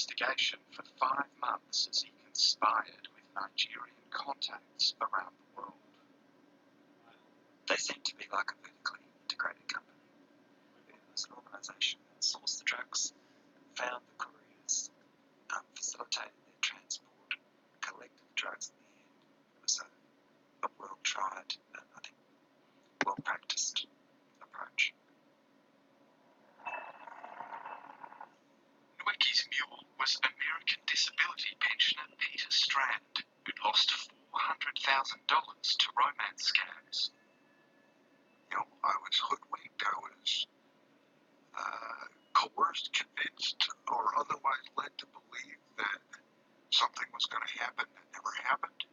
investigation for 5 months as he conspired with Nigerian contacts around the world. They seem to be like a vertically integrated company. It was an organisation that sourced the drugs, found the couriers, facilitated their transport, collected the drugs in the end. It was a well-tried and, I think, well-practiced approach. Nwecky's mule was American disability pensioner Peter Strand, who'd lost $400,000 to romance scams. I was hoodwinked, I was coerced, convinced, or otherwise led to believe that something was going to happen that never happened.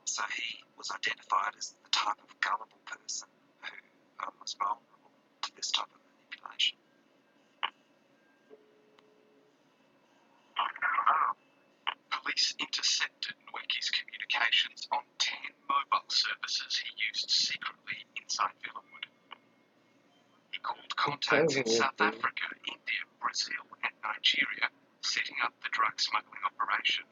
So he was identified as the type of gullible person who was vulnerable to this type of manipulation. Police intercepted Nwecky's communications on 10 mobile services he used secretly inside Villawood. He called contacts in South Africa, India, Brazil, and Nigeria, setting up the drug smuggling operation.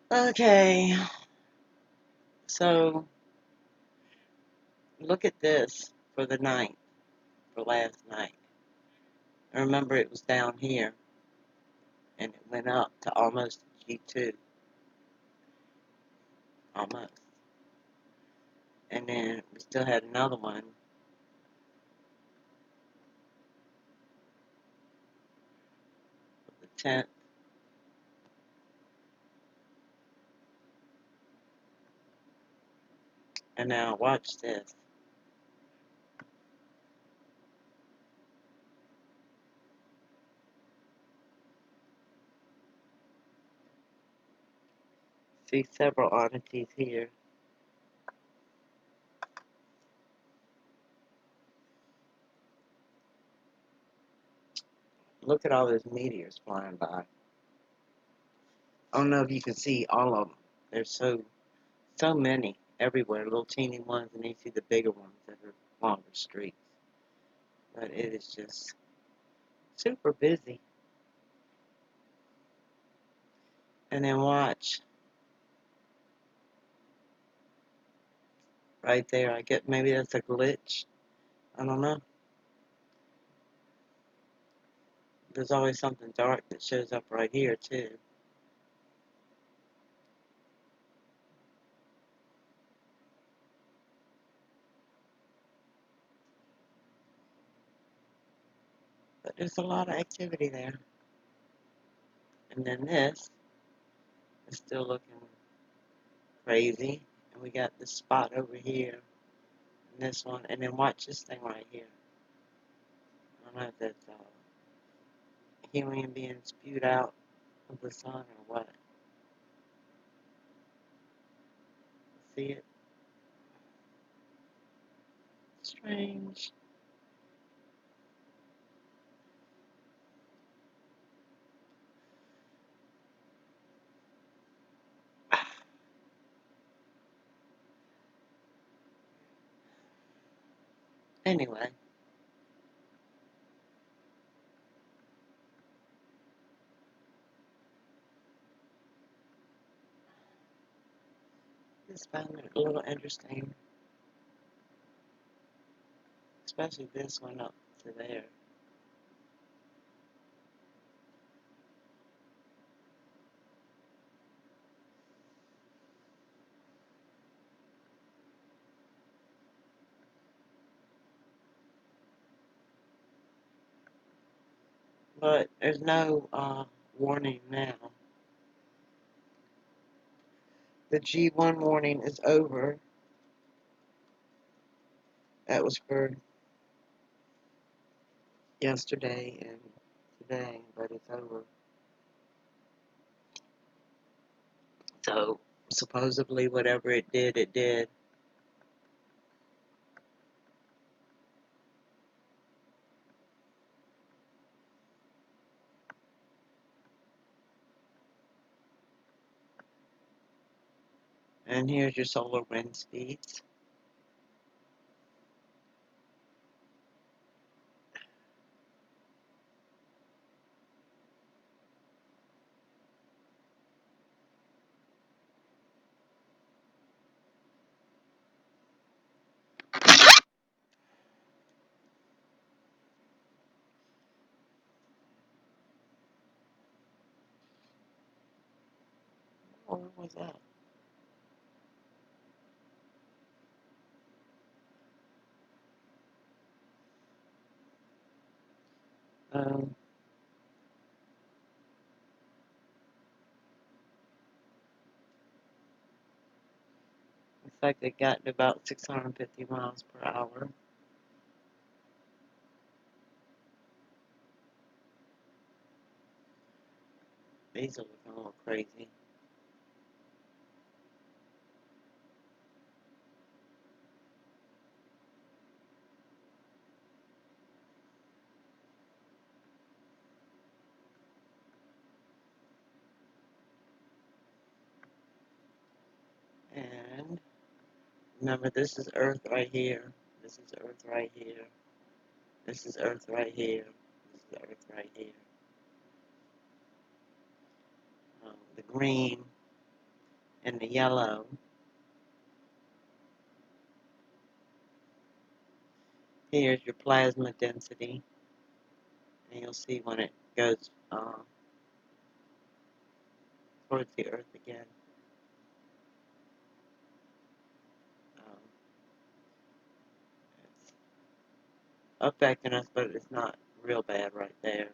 Okay, so look at this for the night, for last night. I remember it was down here, and it went up to almost G2, almost. And then we still had another one. The 10th. And now watch this. See several oddities here. Look at all those meteors flying by. I don't know if you can see all of them. There's so many everywhere, little teeny ones, and then you see the bigger ones that are longer streaks. But it is just super busy. And then watch. Right there, I get maybe that's a glitch. I don't know. There's always something dark that shows up right here too. But there's a lot of activity there. And then this is still looking crazy. And we got this spot over here. And this one. And then watch this thing right here. I don't know if that's helium being spewed out of the sun or what. See it? Strange. Anyway. Just found it a little interesting. Especially this one up to there. But there's no warning now. The G1 warning is over. That was for yesterday and today, but it's over. So supposedly whatever it did, it did. And here's your solar wind speeds. Oh, what was that? Um, looks like they got to about 650 miles per hour. These are looking a little crazy. And remember, this is Earth right here. This is Earth right here. This is Earth right here. This is Earth right here. The green and the yellow. Here's your plasma density. And you'll see when it goes towards the Earth again. It's affecting us, but it's not real bad right there.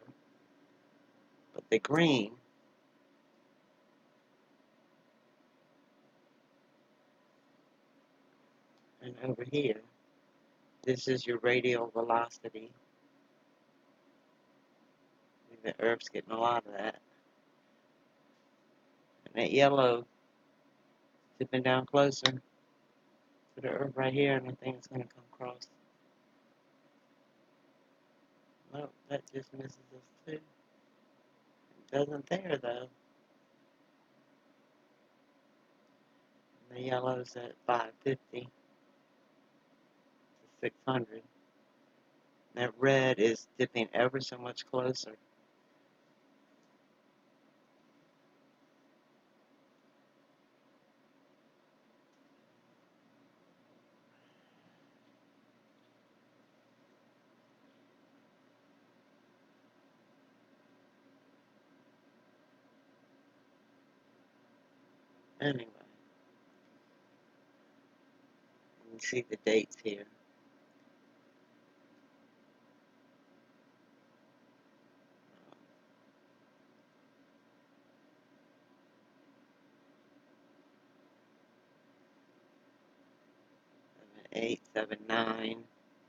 But the green and over here, this is your radial velocity. The Earth's getting a lot of that. And that yellow tipping down closer to the Earth right here, and I think it's going to come across. Nope, that just misses us too. It doesn't there though. And the yellow's at 550 to 600. That red is dipping ever so much closer. Anyway, you can see the dates here. 7, 8, 7, 9.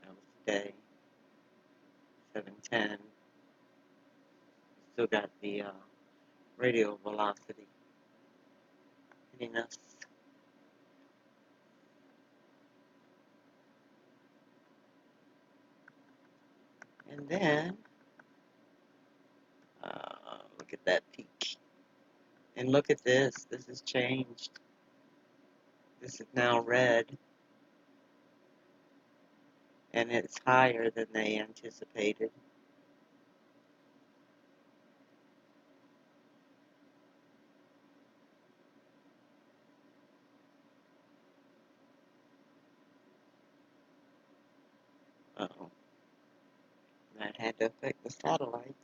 That was today. 7:10. Still got the radial velocity hitting us. And then, look at that peak. And look at this. This has changed. This is now red. And it's higher than they anticipated. Uh-oh. That had to affect the satellites.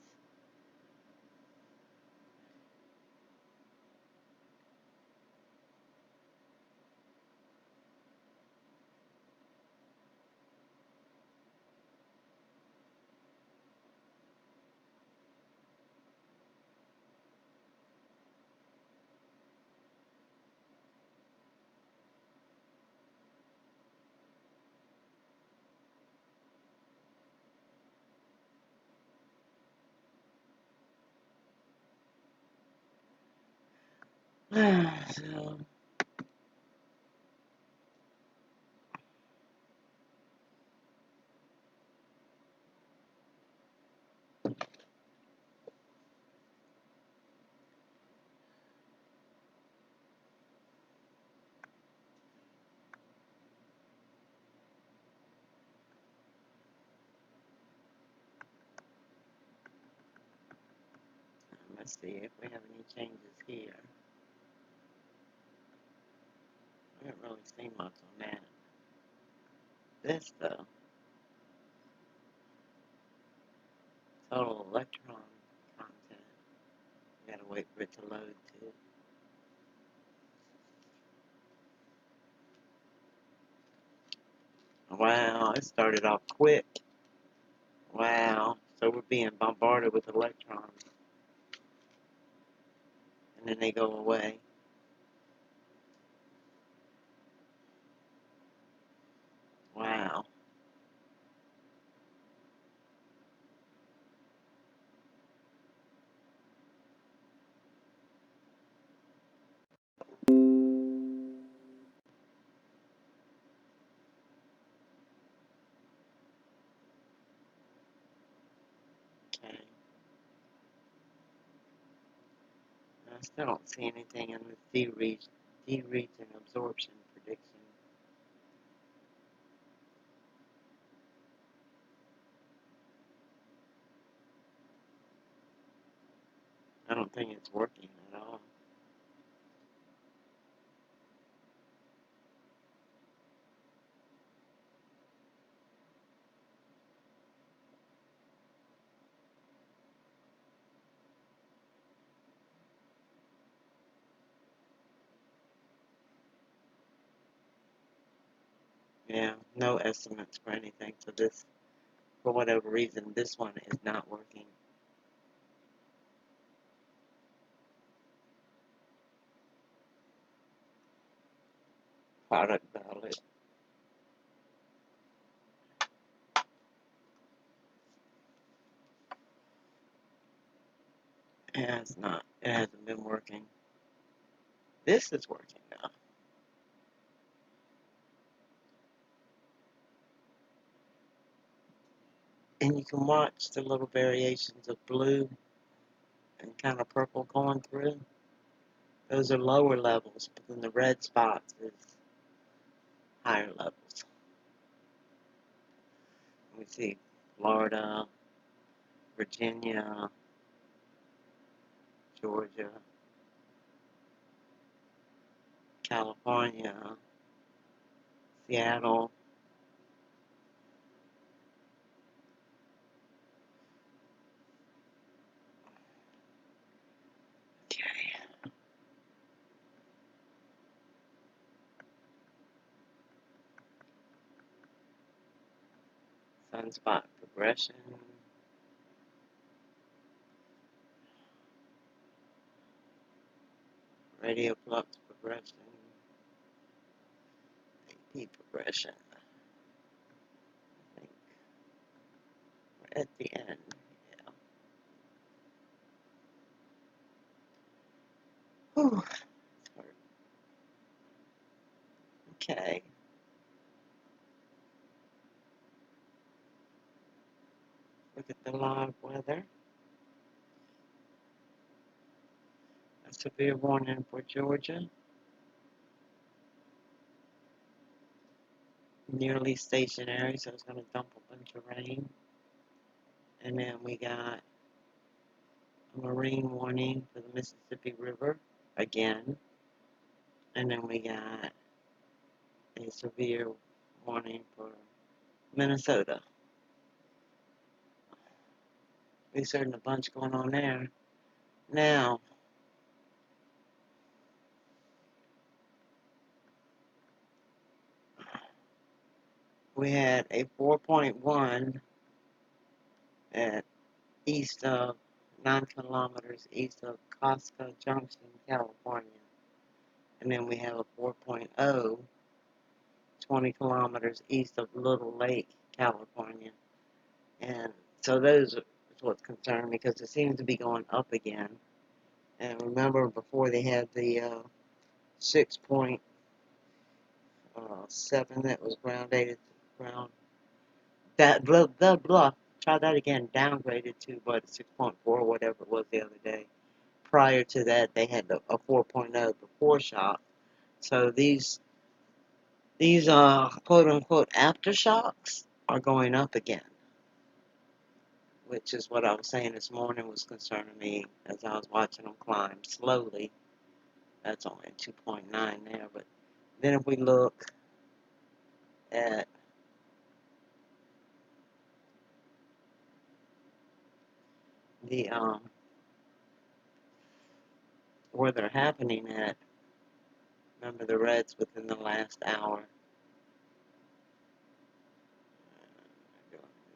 So, let's see if we have any changes here. I haven't really seen much on that. This, though, total electron content. We gotta wait for it to load, too. Wow, it started off quick. Wow. So we're being bombarded with electrons. And then they go away. Wow. Okay. I still don't see anything in the D region absorption prediction. I don't think it's working at all. Yeah, no estimates for anything. So this, for whatever reason, this one is not working. Product valid. Yeah, it's not. It hasn't been working. This is working now. And you can watch the little variations of blue and kind of purple going through. Those are lower levels, but then the red spots is higher levels. We see Florida, Virginia, Georgia, California, Seattle. Okay. Sunspot progression. Radio flux progression. AP progression. I think we're at the end. Yeah. Whew. Okay. Look at the live weather. A severe warning for Georgia. Nearly stationary, so it's going to dump a bunch of rain. And then we got a marine warning for the Mississippi River again. And then we got a severe warning for Minnesota. We certain a bunch going on there. Now, we had a 4.1 at east of 9 kilometers east of Casca Junction, California. And then we have a 4.0 20 kilometers east of Little Lake, California. And so those is what's concerning because it seems to be going up again. And remember before they had the 6.7 that was ground dated ground that blah blah blah. Try that again. Downgraded to what 6.4 or whatever it was the other day. Prior to that, they had a 4.0 before shock. So these quote unquote aftershocks are going up again, which is what I was saying this morning was concerning me as I was watching them climb slowly. That's only a 2.9 there, but then if we look at the where they're happening at, remember the reds within the last hour.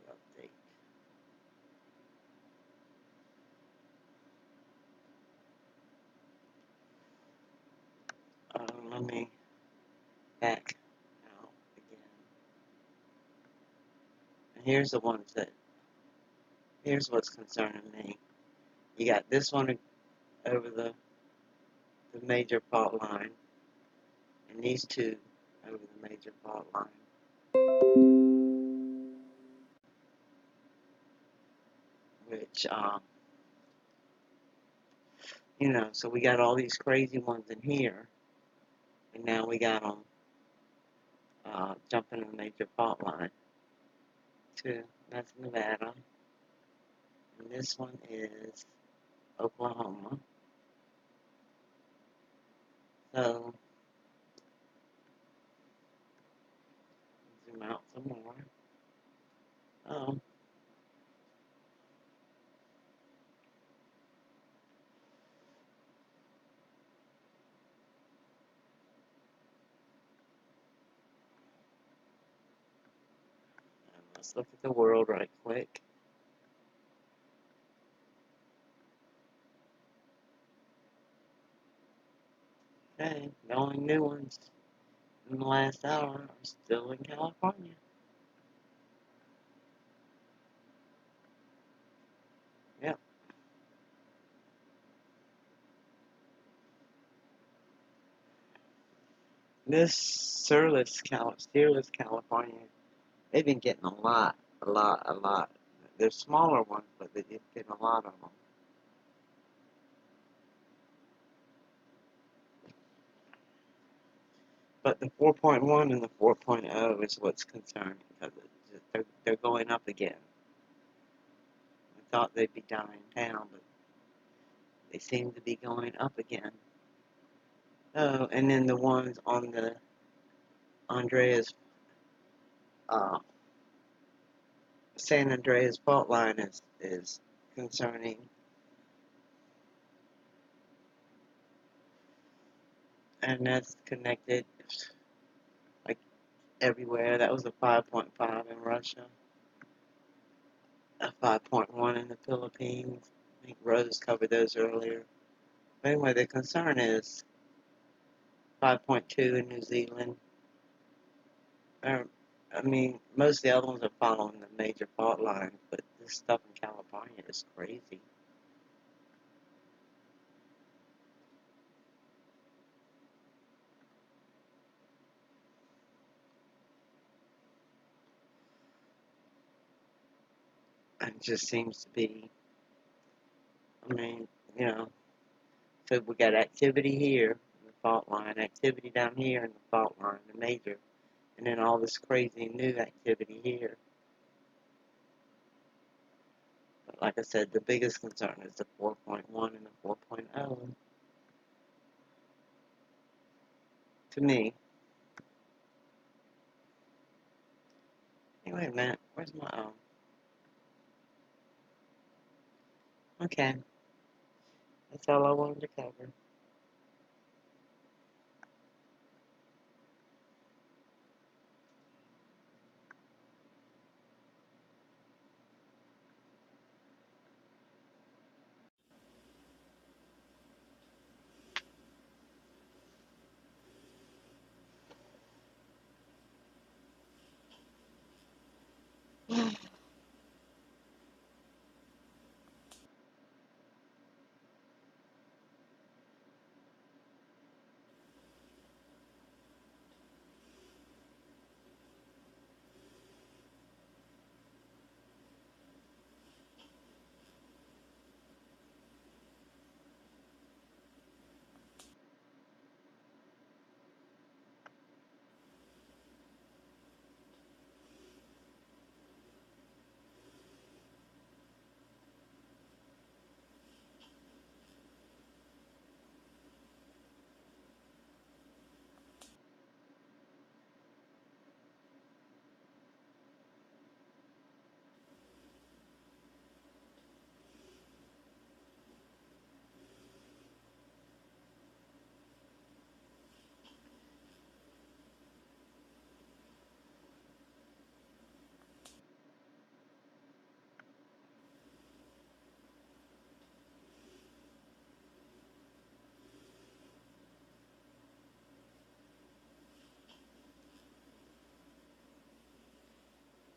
Update. Let me back out again. And here's the ones that. Here's what's concerning me. You got this one over the major fault line, and these two over the major fault line. Which, you know, so we got all these crazy ones in here, and now we got them jumping the major fault line. Two, that's Nevada, and this one is Oklahoma. So, zoom out some more. Oh, let's look at the world right quick. Okay, the only new ones in the last hour are still in California. Yep. This Steerless, California, they've been getting a lot. They're smaller ones, but they've been getting a lot of them. But the 4.1 and the 4.0 is what's concerning, because they're going up again. I thought they'd be dying down, but they seem to be going up again. Oh, and then the ones on the Andreas, San Andreas fault line is concerning. And that's connected like everywhere. That was a 5.5 in Russia, a 5.1 in the Philippines. I think Rose covered those earlier. But anyway, the concern is 5.2 in New Zealand. I mean, most of the other ones are following the major fault lines, but this stuff in California is crazy. And it just seems to be, I mean, you know, so we got activity here in the fault line, activity down here in the fault line, the major, and then all this crazy new activity here. But like I said, the biggest concern is the 4.1 and the 4.0. To me. Anyway, Matt, where's my own? Okay, that's all I wanted to cover.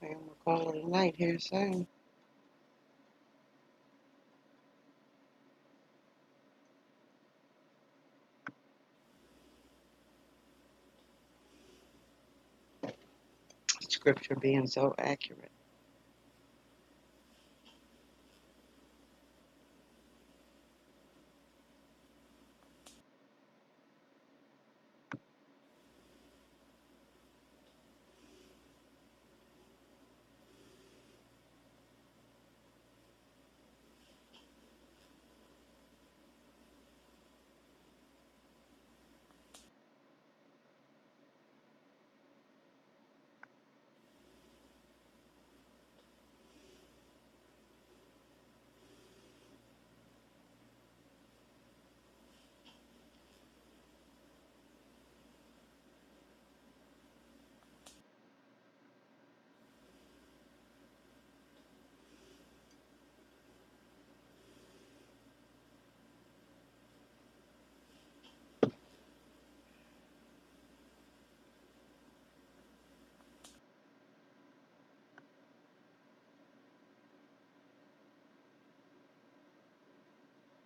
I'm gonna call it a night here soon. Scripture being so accurate.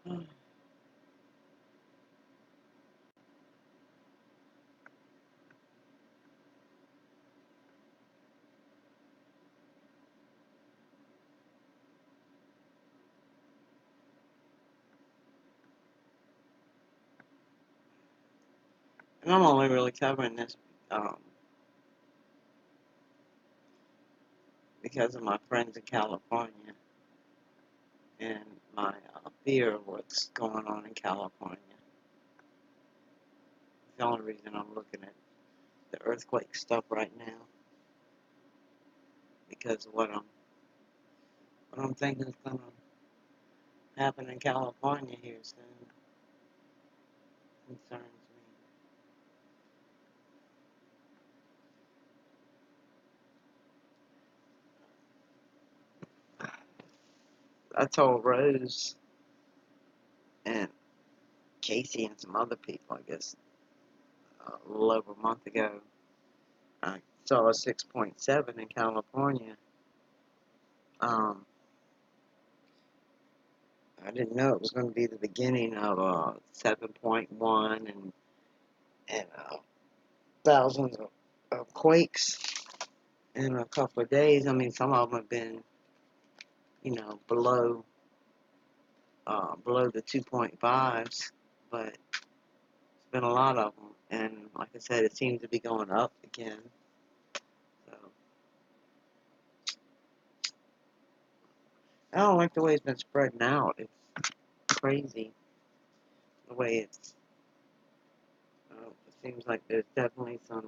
That's And I'm only really covering this um, because of my friends in California and my fear of what's going on in California. It's the only reason I'm looking at the earthquake stuff right now because of what I'm thinking is going to happen in California here soon concerns me. I told Rose and Casey and some other people, I guess, a little over a month ago, I saw a 6.7 in California. I didn't know it was going to be the beginning of 7.1 and thousands of quakes in a couple of days. I mean, some of them have been, below the 2.5s, but it's been a lot of them. And like I said, it seems to be going up again. So I don't like the way it's been spreading out. It's crazy the way it's. It seems like there's definitely some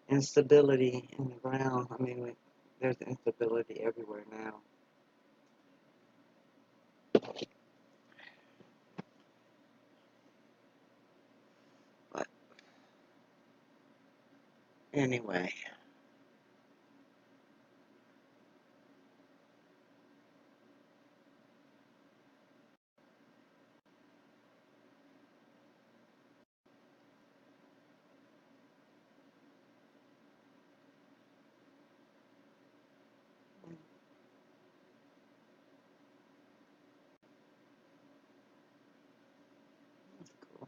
instability in the ground. I mean, there's instability everywhere now. But anyway, that's cool.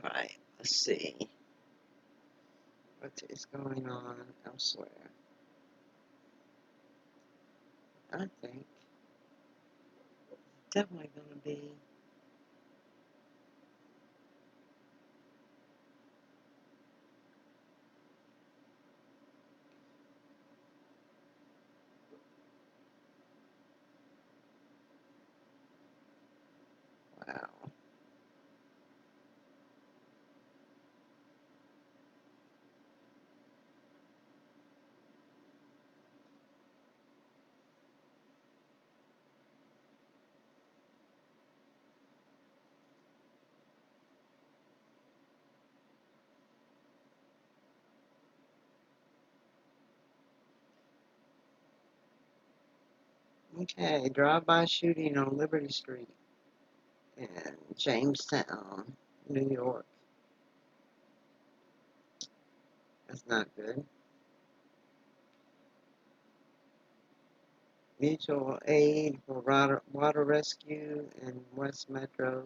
All right, let's see what is going on elsewhere. I think definitely going to be. Wow. Okay, drive-by shooting on Liberty Street in Jamestown, New York. That's not good. Mutual aid for water rescue in West Metro,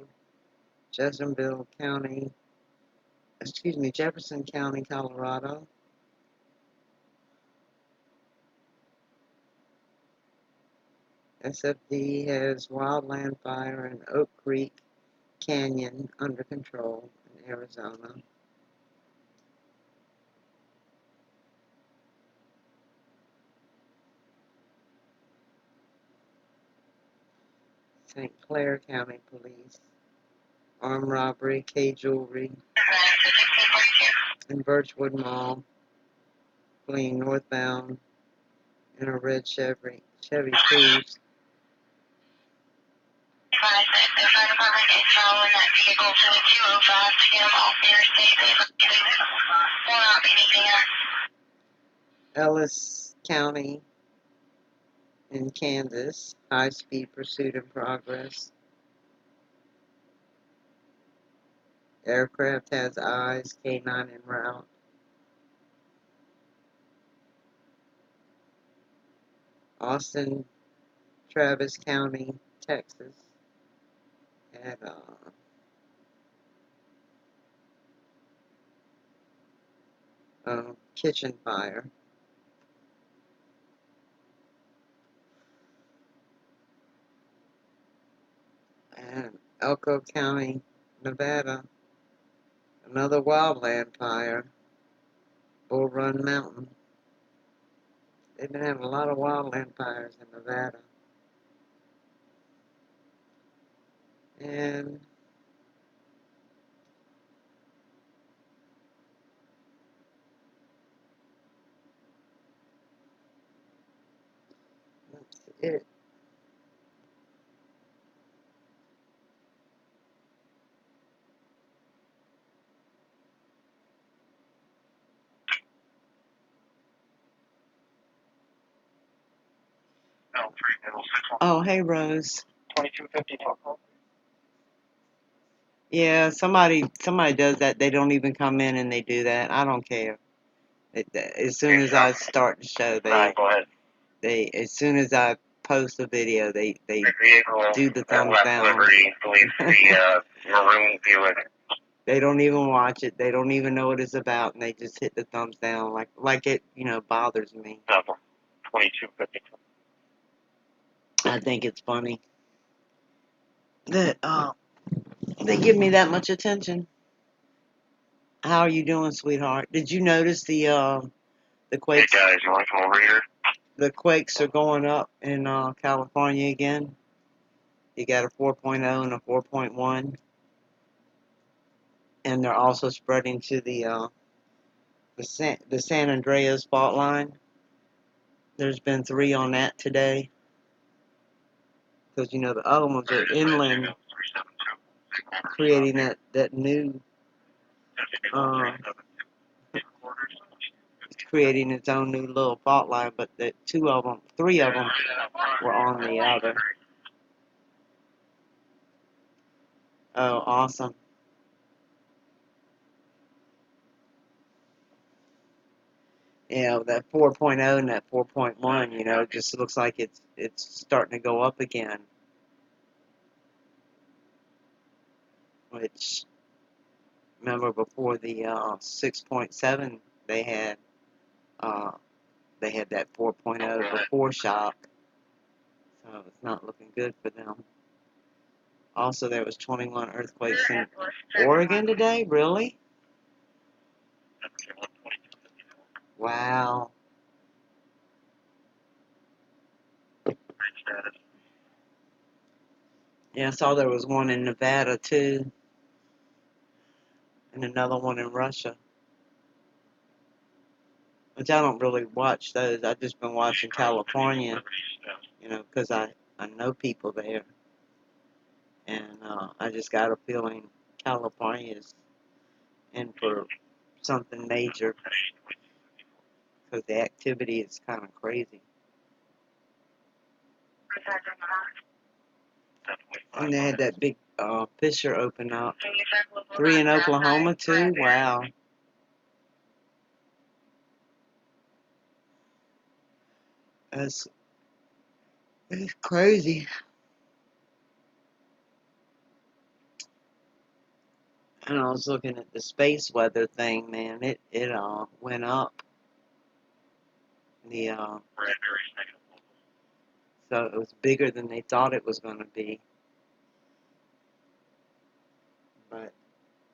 Jefferson County, Colorado. SFD has wildland fire in Oak Creek Canyon under control in Arizona. St. Clair County Police, armed robbery, K Jewelry in Birchwood Mall, fleeing northbound in a red Chevy Cruze. Ellis County in Kansas, high-speed pursuit in progress. Aircraft has eyes, K9 en route. Austin, Travis County, Texas, had a kitchen fire. And Elko County, Nevada, another wildland fire, Bull Run Mountain. They've been having a lot of wildland fires in Nevada. And that's it. Oh, hey, Rose. 2252. Yeah, somebody does that. They don't even come in and they do that. I don't care. As soon as I start the show, Go ahead. as soon as I post a video, they do the thumbs down. Liberty, believes the maroon Buick. They don't even watch it. They don't even know what it's about, and they just hit the thumbs down like it, bothers me. 2252. I think it's funny that they give me that much attention. How are you doing, sweetheart? Did you notice the quakes? Hey guys, you want to come over here? The quakes are going up in California again. You got a 4.0 and a 4.1, and they're also spreading to the San Andreas fault line. There's been 3 on that today, because the other ones are inland, creating that new, it's creating its own new little fault line. But the 3 of them were on the other. Oh, awesome. That 4.0 and that 4.1, it just looks like it's starting to go up again. Which, remember before the 6.7, they had that 4.0 before shock, so it's not looking good for them. Also, there was 21 earthquakes in Oregon today. Really? Wow. Yeah, I saw there was one in Nevada too, and another one in Russia. Which I don't really watch those. I've just been watching California, because I know people there. And I just got a feeling California's in for something major, because the activity is kind of crazy. And they had that big fissure open up. 3 in Oklahoma too? Wow. That's crazy. And I was looking at the space weather thing, man. It went up. The so it was bigger than they thought it was going to be. But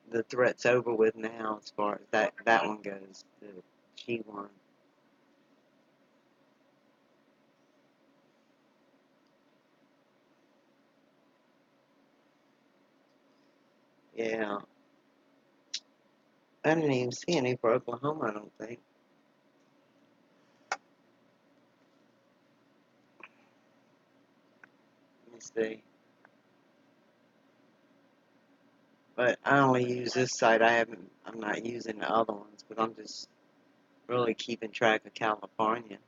the threat's over with now as far as that one goes. The G1. Yeah. I didn't even see any for Oklahoma, I don't think. Let me see. But I only use this site. I'm not using the other ones because I'm just really keeping track of California.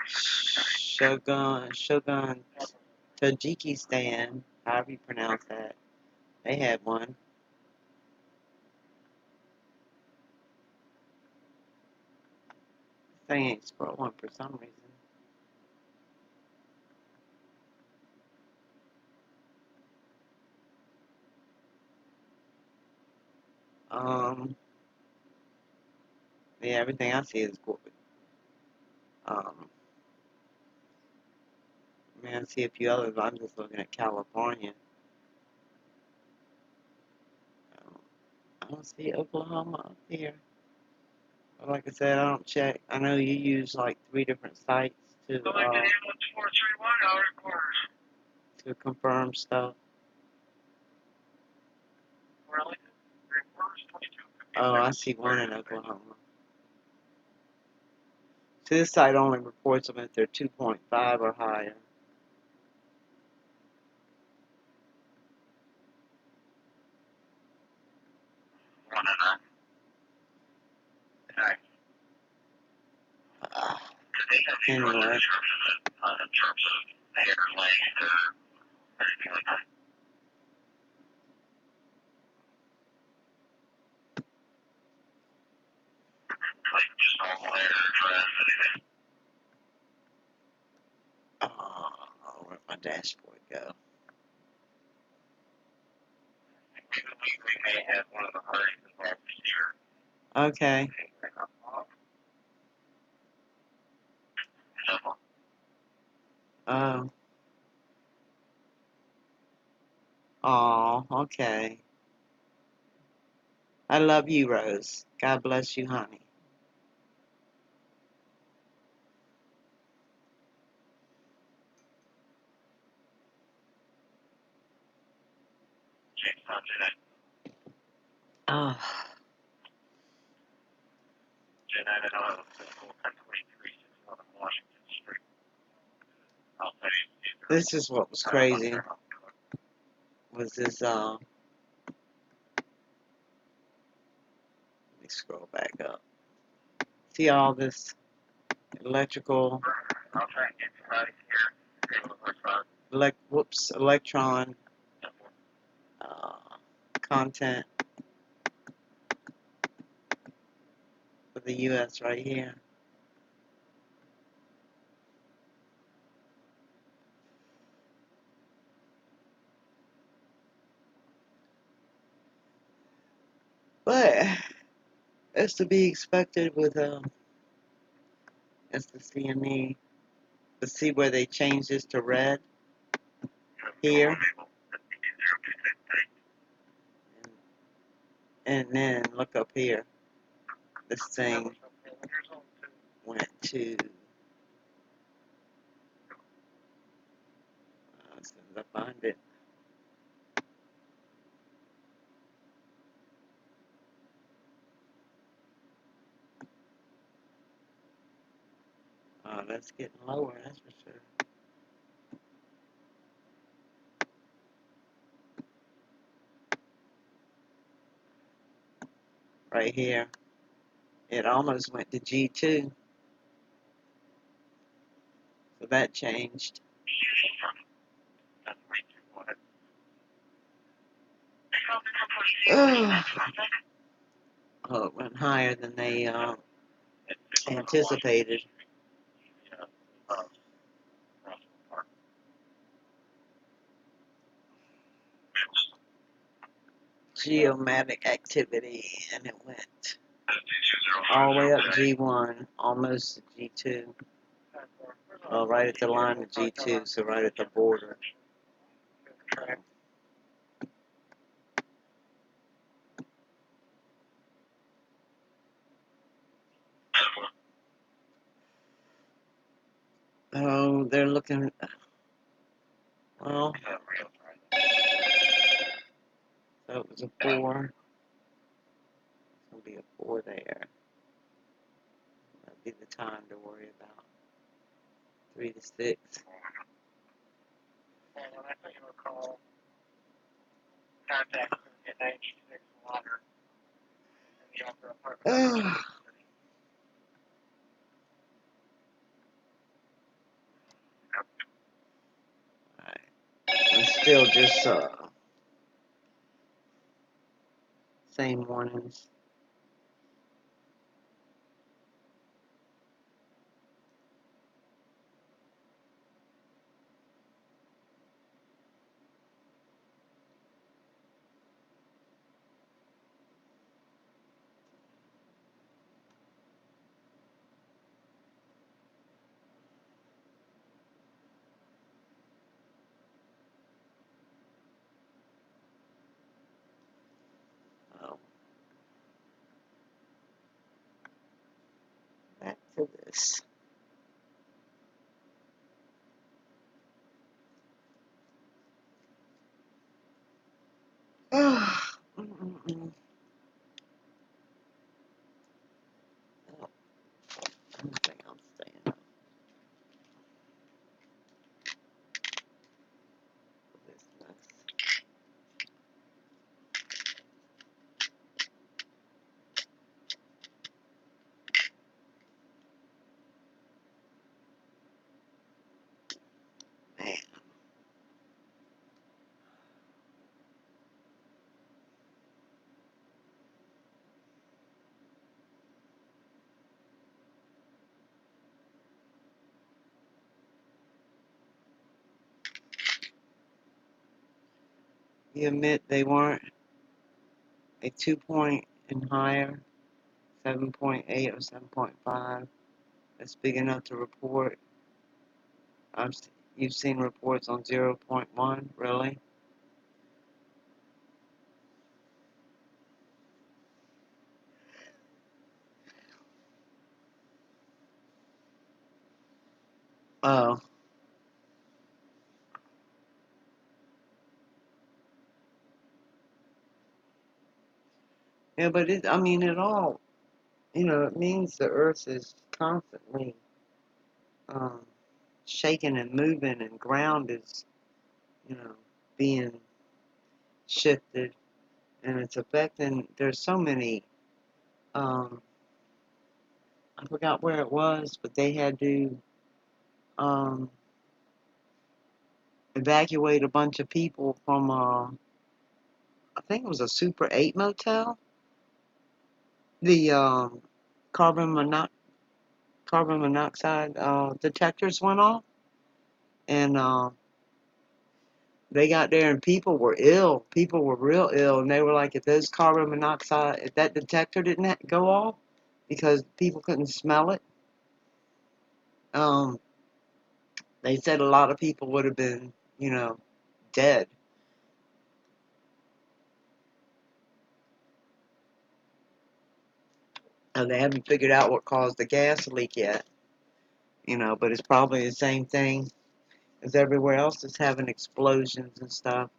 Shogun, Tajikistan, however you pronounce that. They had one. This thing ain't scrolling for some reason. Yeah, everything I see is good. I see a few others, but I'm just looking at California. I don't see Oklahoma up here. But like I said, I don't check. I know you use like 3 different sites to confirm stuff. Oh, I see one in Oklahoma. So this site only reports them if they're 2.5 or higher. Anyway. Oh, where'd my dashboard go? Okay. Oh, okay. I love you, Rose. God bless you, honey. Oh. This is what was crazy. Was this, let me scroll back up. See all this electrical, electron content for the U.S. right here. But it's to be expected with it's the CME. To see where they changed this to red here, and then look up here. This thing went to. As soon as I find it. That's getting lower, that's for sure. Right here. It almost went to G2. So that changed. Oh, it went higher than they anticipated. Geomatic activity, and it went all the way up G1, almost to G2. Well, right at the line of G2, so right at the border. Oh, they're looking, well, so it was a 4. It's going to be a 4 there. That'd be the time to worry about. 3 to 6. Oh. Alright. It's still just same warnings. Oh. Back to this. Oh. Mm-mm-mm. Oh. I don't think I'm staying up for this mess. Man. You admit they weren't a 2-point and higher, 7.8 or 7.5. That's big enough to report. You've seen reports on 0.1, really? Oh. Yeah, but I mean, it all, it means the earth is constantly shaking and moving, and ground is, being shifted, and it's affecting, there's so many, I forgot where it was, but they had to evacuate a bunch of people from, I think it was a Super 8 motel. The carbon monoxide detectors went off, and they got there, and people were ill. People were real ill, and they were like, if that detector didn't go off because people couldn't smell it, they said a lot of people would have been, dead. And they haven't figured out what caused the gas leak yet, but it's probably the same thing as everywhere else that's having explosions and stuff.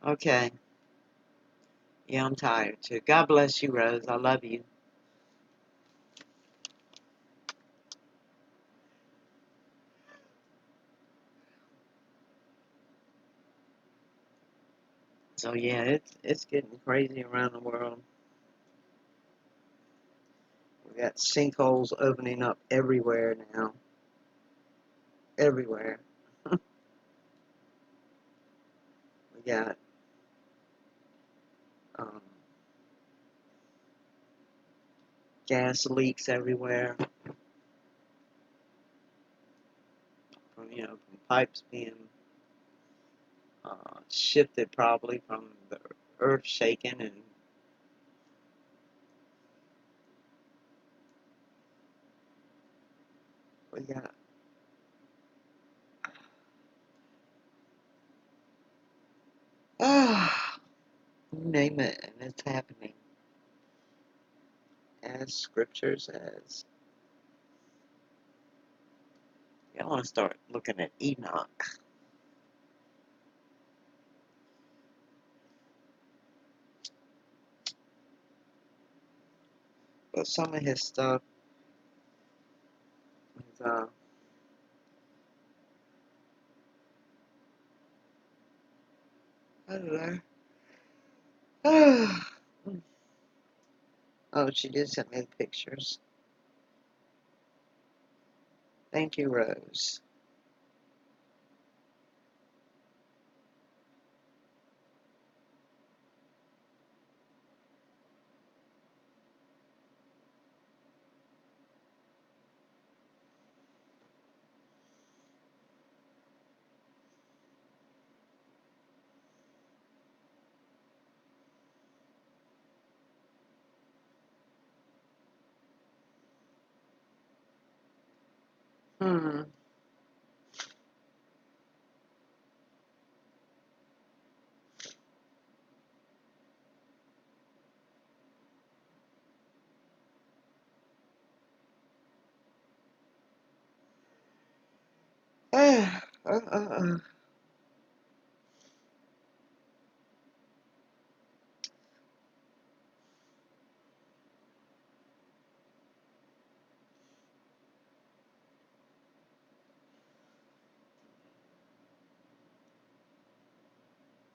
Okay. Yeah, I'm tired too. God bless you, Rose. I love you. So yeah, it's getting crazy around the world. We got sinkholes opening up everywhere now. Everywhere. We got um, gas leaks everywhere. From from pipes being shifted probably from the earth shaking, and we got you name it, and it's happening as Scripture says. I want to start looking at Enoch, but some of his stuff is I don't know. Oh, she did send me the pictures. Thank you, Rose. Hmm. uh, uh, uh.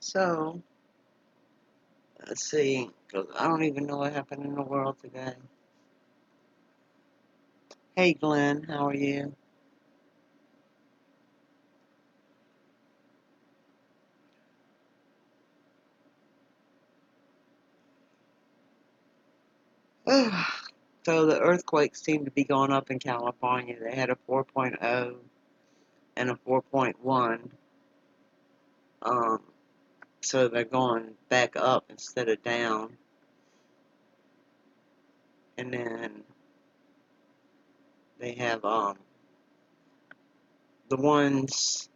So, let's see, 'cause I don't even know what happened in the world today. Hey, Glenn, how are you? So, the earthquakes seem to be going up in California. They had a 4.0 and a 4.1. So they're going back up instead of down. And then they have the ones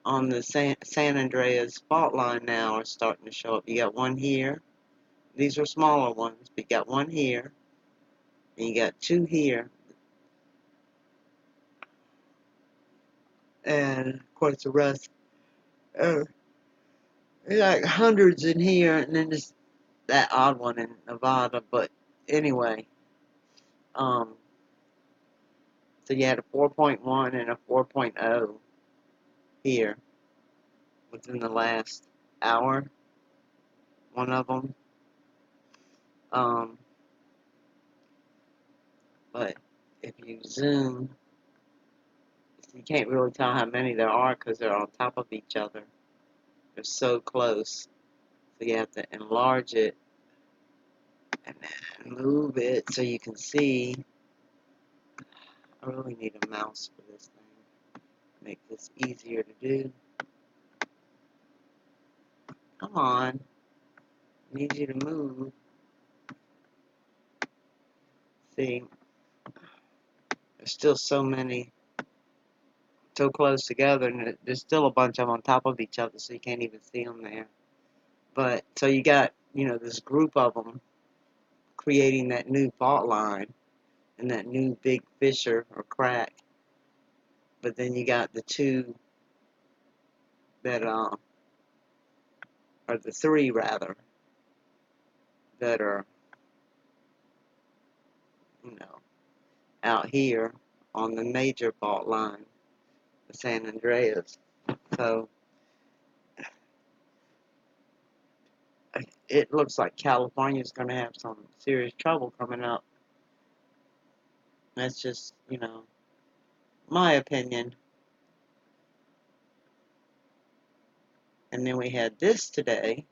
on the San Andreas fault line now are starting to show up. You got one here. These are smaller ones, but you got one here, and you got two here, and of course the rest. Oh, there's like hundreds in here, and then there's that odd one in Nevada. But anyway, um, so you had a 4.1 and a 4.0 here within the last hour. One of them. Um, but if you zoom, you can't really tell how many there are because they're on top of each other. They're so close. So you have to enlarge it and then move it so you can see. I really need a mouse for this thing. Make this easier to do. Come on. I need you to move. See, there's still so many so close together, and there's still a bunch of them on top of each other, so you can't even see them there. But, so you got, this group of them creating that new fault line and that new big fissure or crack. But then you got the two that, or the three rather, that are, out here on the major fault line, the San Andreas. So, it looks like California's going to have some serious trouble coming up. That's just, my opinion. And then we had this today.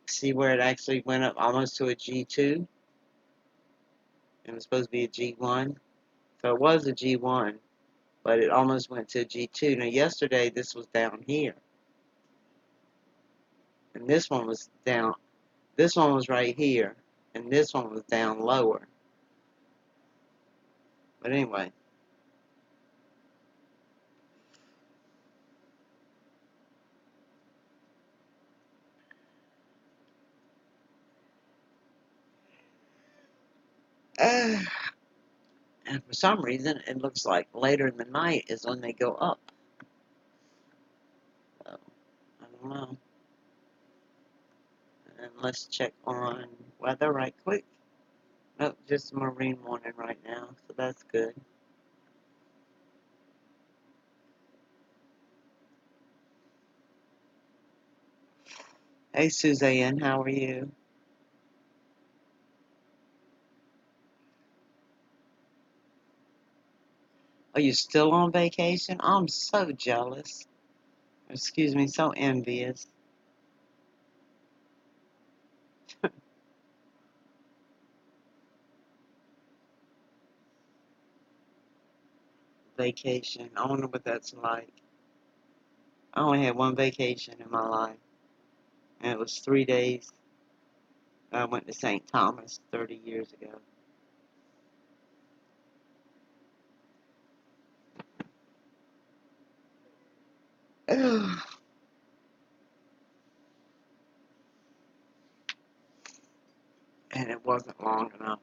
See where it actually went up almost to a G2? It was supposed to be a G1. So it was a G1, but it almost went to a G2. Now, yesterday, this was down here. And this one was down. This one was right here. And this one was down lower. But anyway. And for some reason, it looks like later in the night is when they go up. So, I don't know. And let's check on weather right quick. Nope, just a marine warning right now, so that's good. Hey, Suzanne, how are you? Are you still on vacation? I'm so jealous. Excuse me, so envious. Vacation. I wonder what that's like. I only had one vacation in my life, and it was 3 days. I went to St. Thomas 30 years ago. And it wasn't long enough.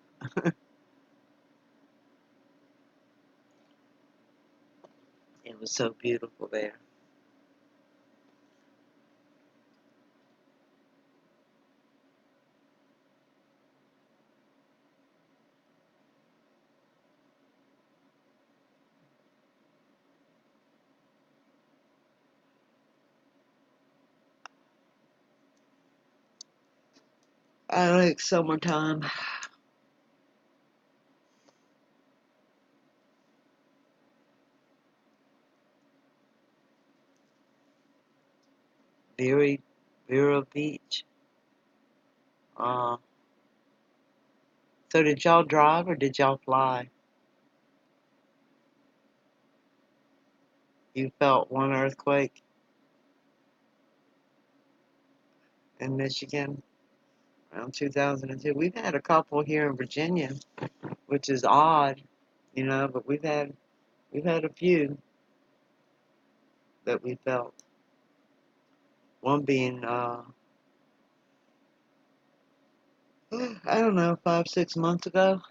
It was so beautiful there. I like summertime. Vero Beach. So did y'all drive or did y'all fly? You felt one earthquake in Michigan around 2002. We've had a couple here in Virginia, which is odd, but we've had a few that we felt. One being, I don't know, 5, 6 months ago.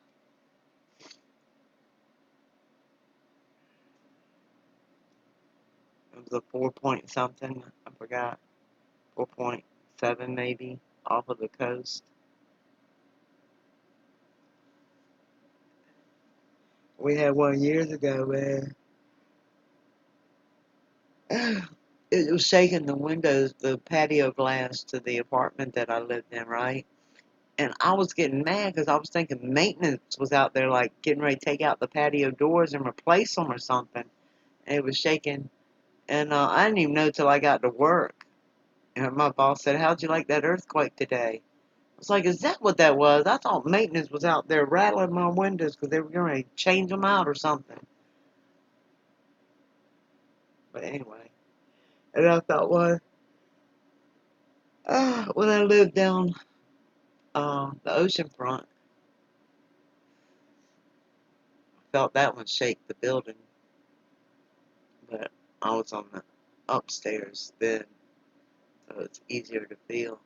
It was a 4 point something, I forgot, 4.7 maybe, off of the coast. We had one years ago, man. It was shaking the windows, the patio glass to the apartment that I lived in, right? And I was getting mad because I was thinking maintenance was out there, like, getting ready to take out the patio doors and replace them or something. And it was shaking. And I didn't even know till I got to work. And my boss said, "How'd you like that earthquake today?" I was like, "Is that what that was? I thought maintenance was out there rattling my windows because they were going to change them out or something." But anyway. And I thought, well, when I lived down the ocean front, I felt that one shake the building. But I was on the upstairs then, so it's easier to feel.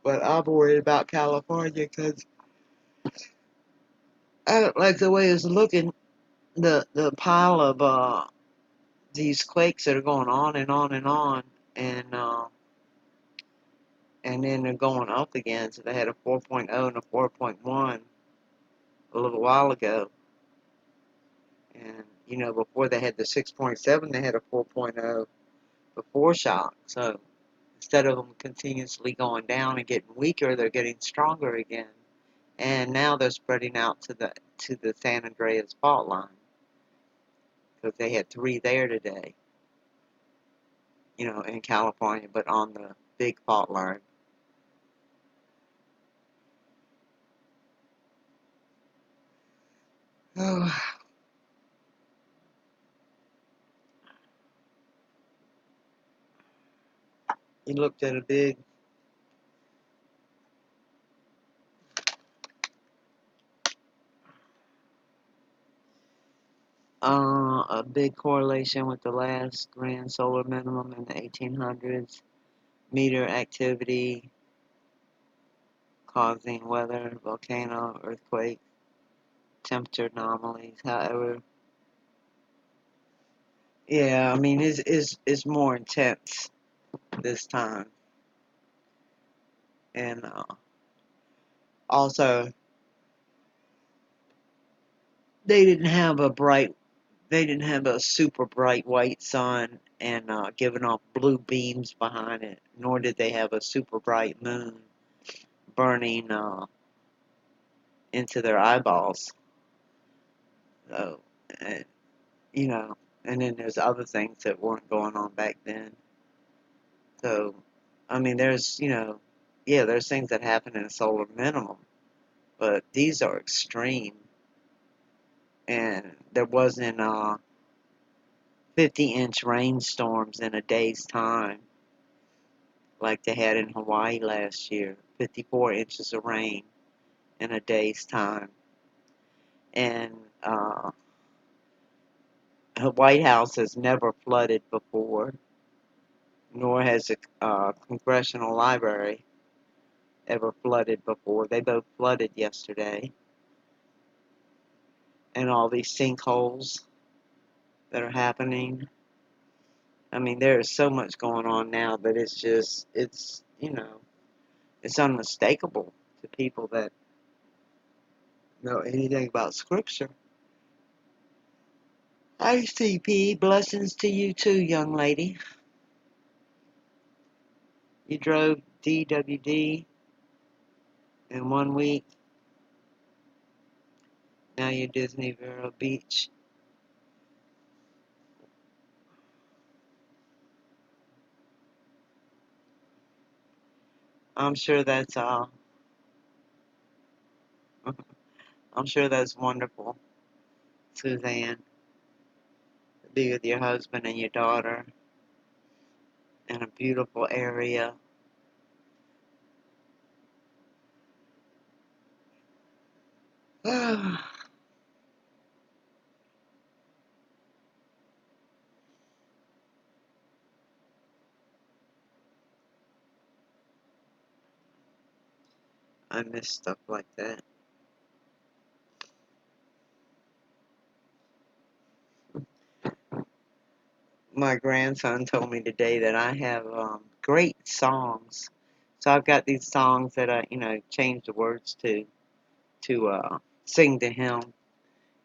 But I'm worried about California because I don't like the way it's looking. The pile of these quakes that are going on and on and on, and then they're going up again. So they had a 4.0 and a 4.1 a little while ago, and before they had the 6.7, they had a 4.0. before shock. So instead of them continuously going down and getting weaker, they're getting stronger again. And now they're spreading out to the San Andreas fault line, because they had 3 there today, in California, but on the big fault line. Oh, he looked at a big correlation with the last grand solar minimum in the 1800s. Meteor activity causing weather, volcano, earthquake, temperature anomalies. However, yeah, I mean, it's more intense this time. And also, they didn't have a super bright white sun and giving off blue beams behind it, nor did they have a super bright moon burning into their eyeballs. So, and, and then there's other things that weren't going on back then. So, I mean, there's things that happen in a solar minimum, but these are extreme. And there wasn't 50-inch rainstorms in a day's time like they had in Hawaii last year. 54 inches of rain in a day's time. And the White House has never flooded before, nor has the Congressional Library ever flooded before. They both flooded yesterday. And all these sinkholes that are happening. I mean, there is so much going on now that it's unmistakable to people that know anything about Scripture. ICP, blessings to you too, young lady. You drove DWD in 1 week. Now you're Disney Vero Beach. I'm sure that's I'm sure that's wonderful, Suzanne, to be with your husband and your daughter in a beautiful area. I miss stuff like that. My grandson told me today that I have great songs. So I've got these songs that I, change the words to sing to him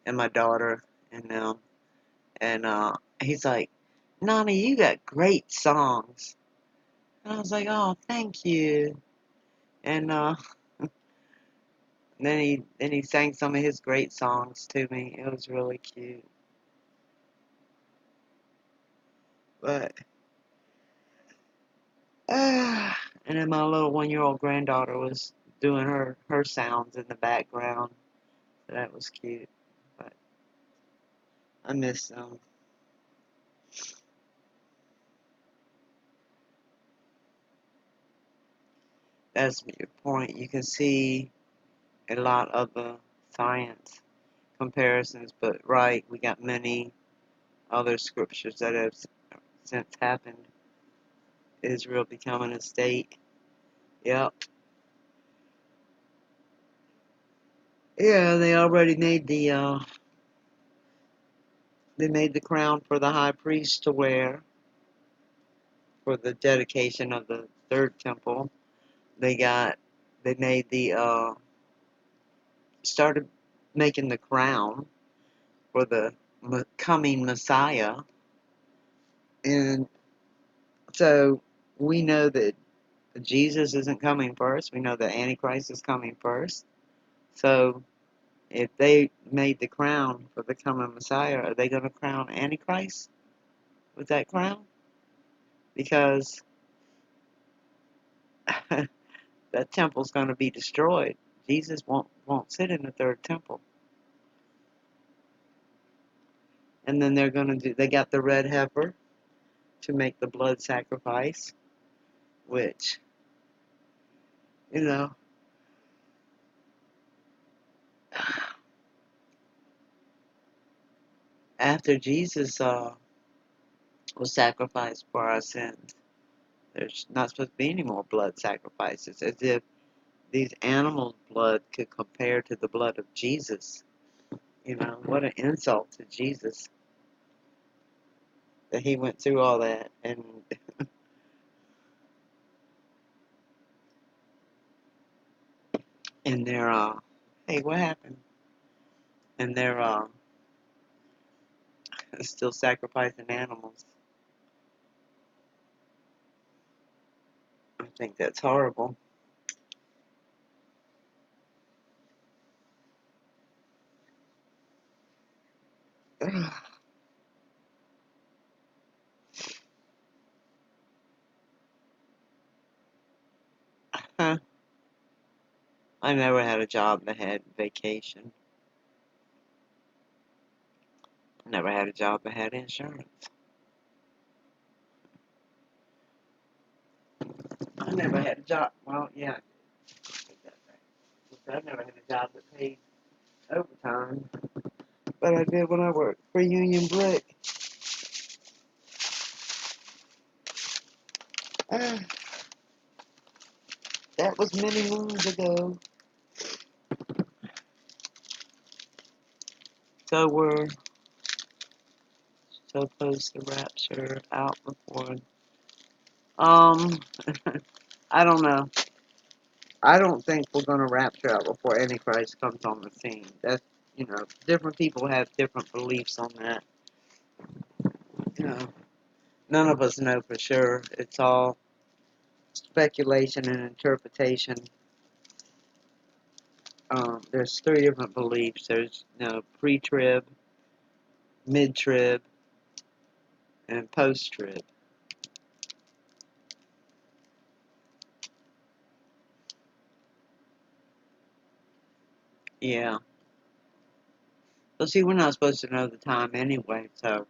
and my daughter and them. And he's like, Nana, you got great songs. And I was like, oh, thank you. And then he sang some of his great songs to me. It was really cute. But and then my little 1-year-old granddaughter was doing her sounds in the background. So that was cute. But I miss them. That's your point. You can see a lot of the science comparisons, but right, we got many other scriptures that have since happened. Israel becoming a state. Yep. Yeah, they already made the crown for the high priest to wear for the dedication of the third temple. They made started making the crown for the coming Messiah, and So we know that Jesus isn't coming first. We know that Antichrist is coming first. So if they made the crown for the coming Messiah, are they going to crown Antichrist with that crown? Because that temple's going to be destroyed. Jesus won't sit in the third temple. And then they got the red heifer to make the blood sacrifice, which, you know, after Jesus was sacrificed for our sins, there's not supposed to be any more blood sacrifices, as if these animals' blood could compare to the blood of Jesus. You know, what an insult to Jesus that he went through all that. And they're, hey, what happened? And they're still sacrificing animals. I think that's horrible. Huh. I never had a job that had vacation. I never had a job that had insurance. I never had a job. Well, yeah, take that back. I never had a job that paid overtime, but I did when I worked for Union Brick. Ah, that was many moons ago. So we're supposed to rapture out before. I don't know. I don't think we're going to rapture out before Antichrist comes on the scene. That's, different people have different beliefs on that. You know, none of us know for sure. It's all speculation and interpretation. There's three different beliefs. There's, pre-trib, mid-trib, and post-trib. Yeah. But see, we're not supposed to know the time anyway, so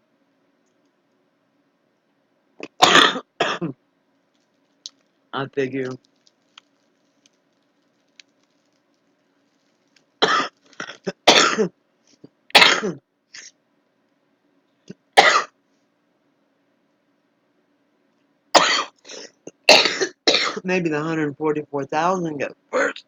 I figure maybe the 144,000 go first.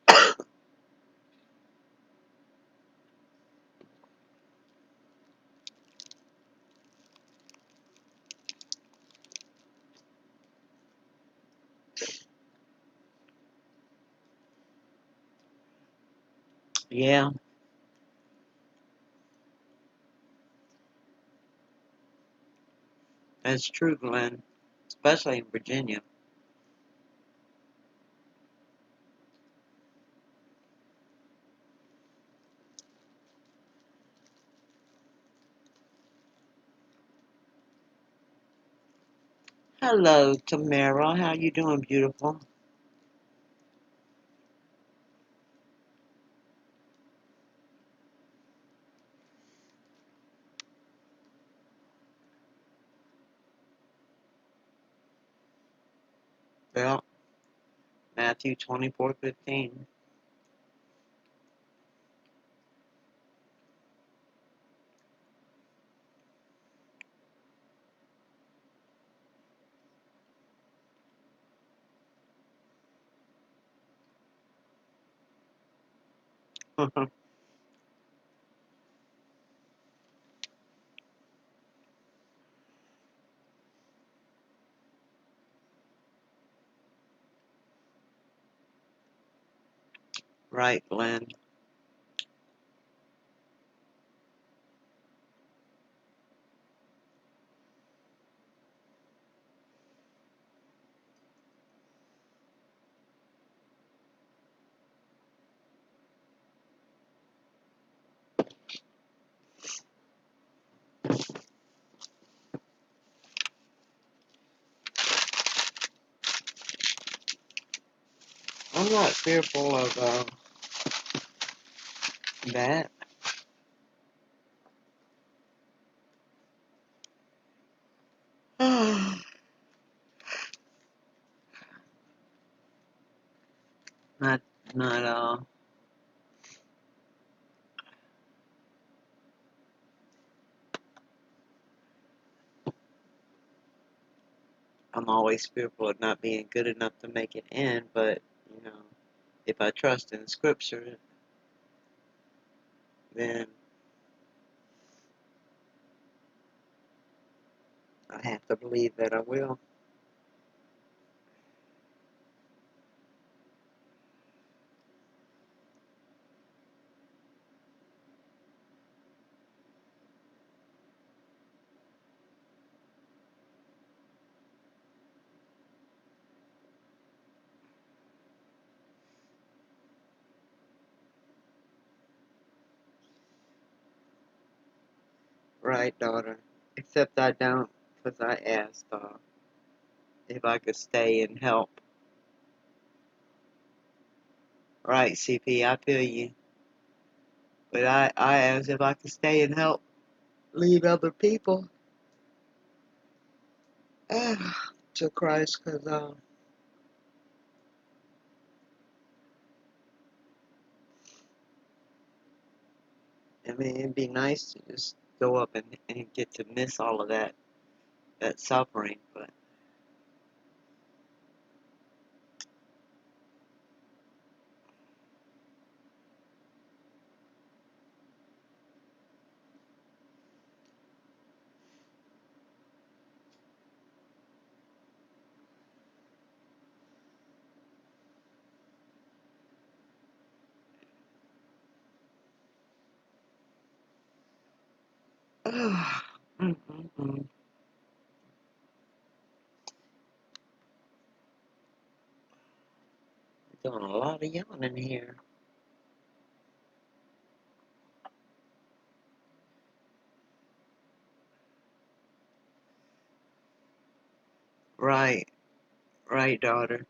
Yeah, that's true, Glenn. Especially in Virginia. Hello, Tamara. How you doing, beautiful? Well, Matthew 24:15. Right, Glenn. I'm not fearful of that. not, not, I'm always fearful of not being good enough to make it in, but, you know, if I trust in Scripture, then I have to believe that I will. Right, daughter. Except I don't, because I asked if I could stay and help. Right, CP, I feel you. But I asked if I could stay and help lead other people to Christ, because, I mean, it'd be nice to just go up and get to miss all of that suffering, but doing a lot of yawning here. Right, right, daughter.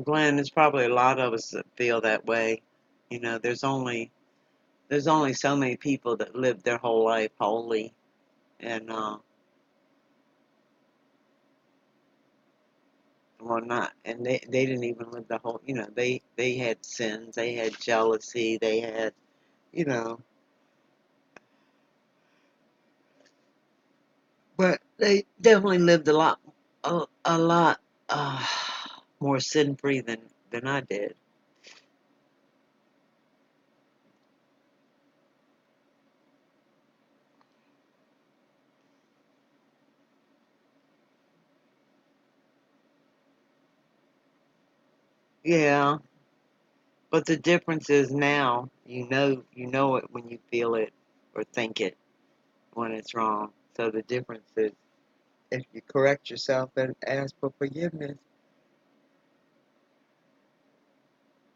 Glenn, there's probably a lot of us that feel that way. You know, there's only so many people that live their whole life holy, and well, not, and they didn't even live the whole. You know, they had sins, they had jealousy, they had, you know, but they definitely lived a lot more sin free than I did. Yeah, but the difference is now you know it when you feel it or think it when it's wrong. So the difference is if you correct yourself and ask for forgiveness.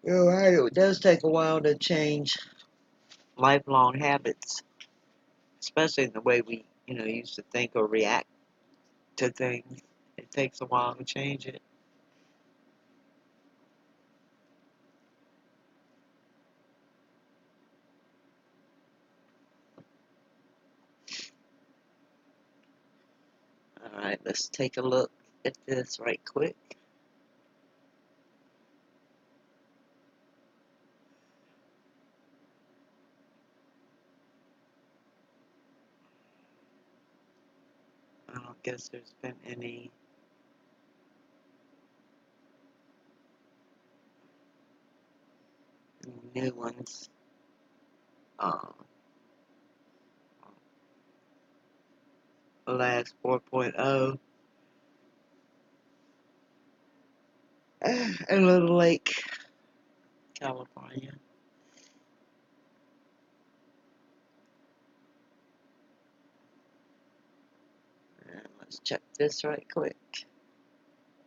You're right, it does take a while to change lifelong habits, especially in the way we, you know, used to think or react to things. It takes a while to change it. Alright, let's take a look at this right quick. I don't guess there's been any new ones. Um, last 4.0. In Little Lake, California. And let's check this right quick.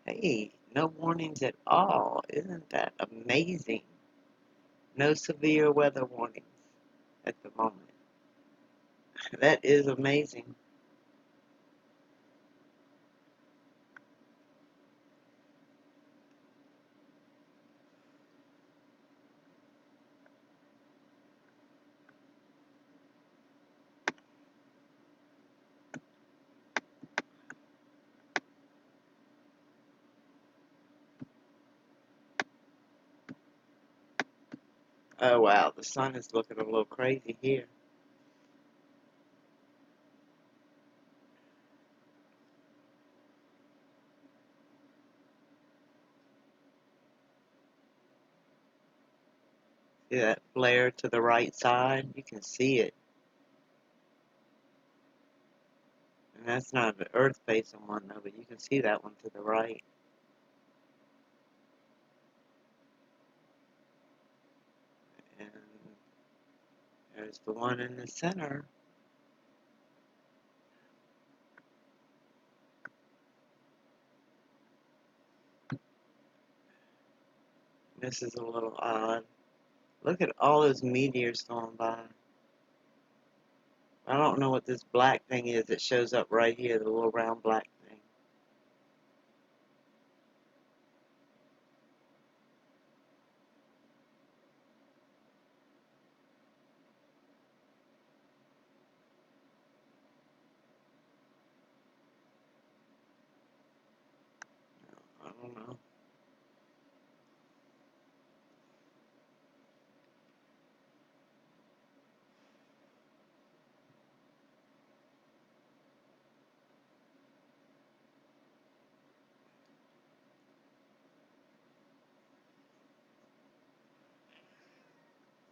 Hey, no warnings at all. Isn't that amazing? No severe weather warnings at the moment. That is amazing. Oh wow, the sun is looking a little crazy here. See that flare to the right side? You can see it. And that's not the earth facing one though, but you can see that one to the right. And there's the one in the center. This is a little odd. Look at all those meteors going by. I don't know what this black thing is that shows up right here, the little round black thing. I don't know.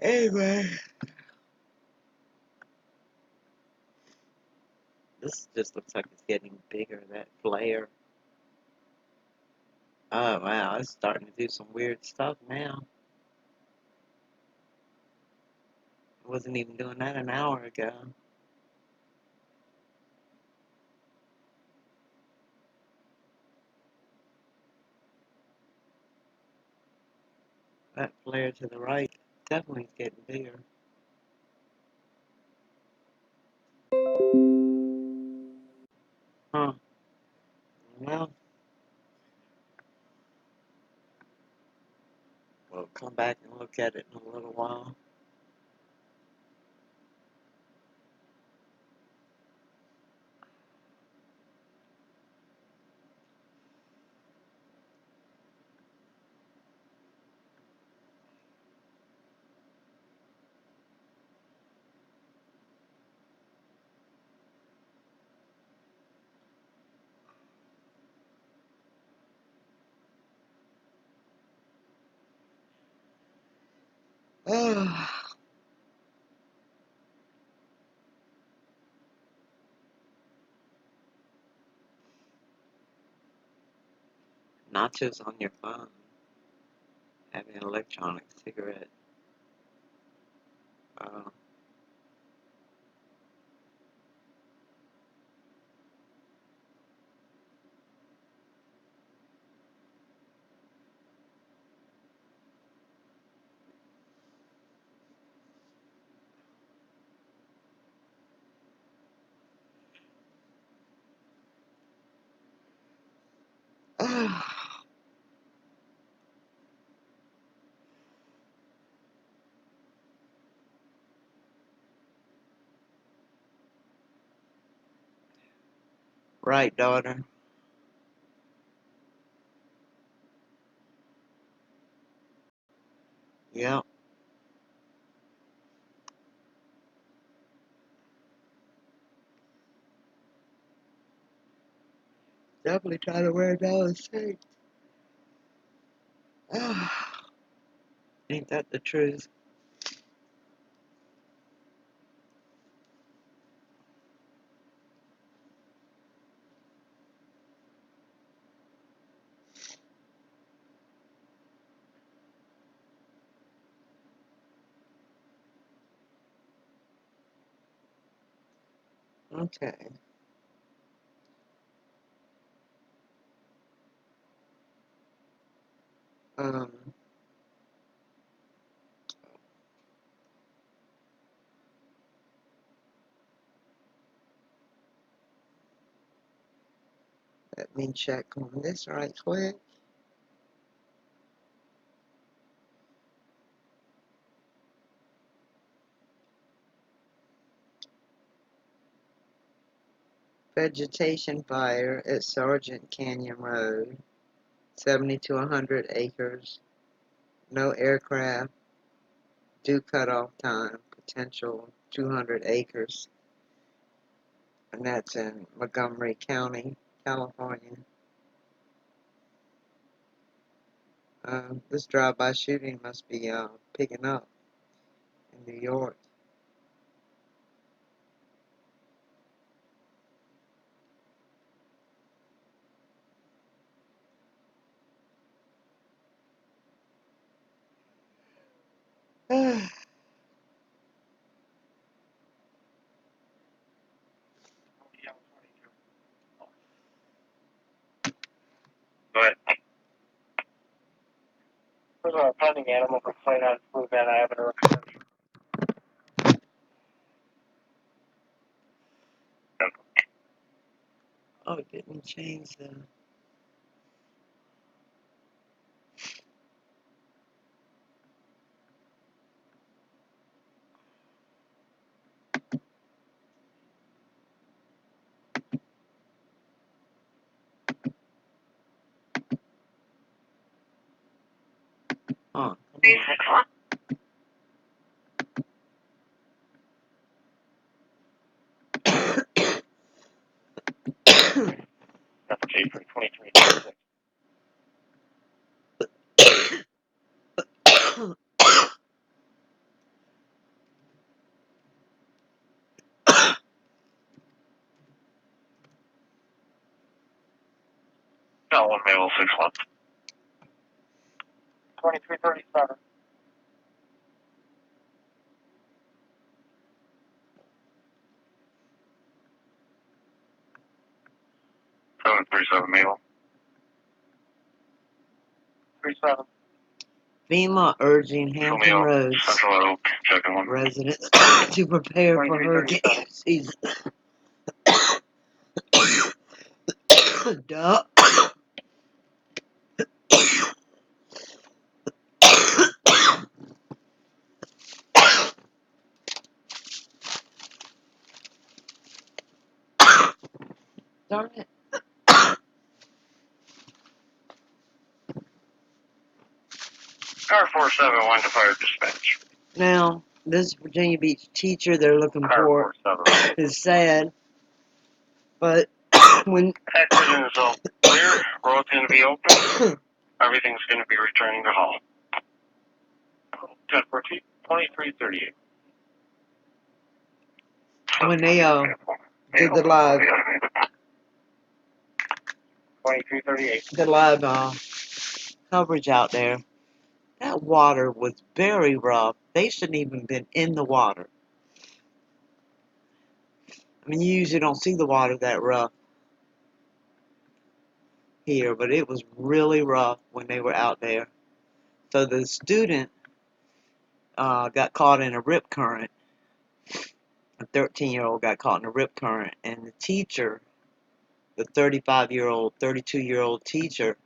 Anyway, this just looks like it's getting bigger, that flare. Oh wow, it's starting to do some weird stuff now. I wasn't even doing that an hour ago. That flare to the right definitely is getting bigger. Huh. Well, we'll come back and look at it in a little while. Nachos on your phone. Having an electronic cigarette. Uh, right, daughter. Yep. Definitely try to wear down safe. Ain't that the truth? Okay. Um, let me check on this right quick. Vegetation fire at Sargent Canyon Road, 70 to 100 acres. No aircraft. due cutoff time, potential 200 acres. And that's in Montgomery County, California. This drive-by shooting must be picking up in New York. But there's a pending animal complaint on Fluvan Avenue. Oh, it didn't change the... Huh. Application 2336. Got one mail 6 months. 2337. 737 mail. 37. FEMA urging Hampton Mail. Roads Central Oak. Checking one. residents to prepare for hurricane season. Duh. Darn it. Car 471 to fire dispatch. Now, this Virginia Beach teacher they're looking for Car 47. is sad, but when Accident is all clear. Road's going to be open. Everything's going to be returning to Hall. 1014, 2338. when they did the live 2338. the live coverage out there, that water was very rough. They shouldn't even been in the water. I mean, you usually don't see the water that rough here, but it was really rough when they were out there. So the student got caught in a rip current. A 13-year-old got caught in a rip current, and the teacher, the 35-year-old, 32-year-old teacher,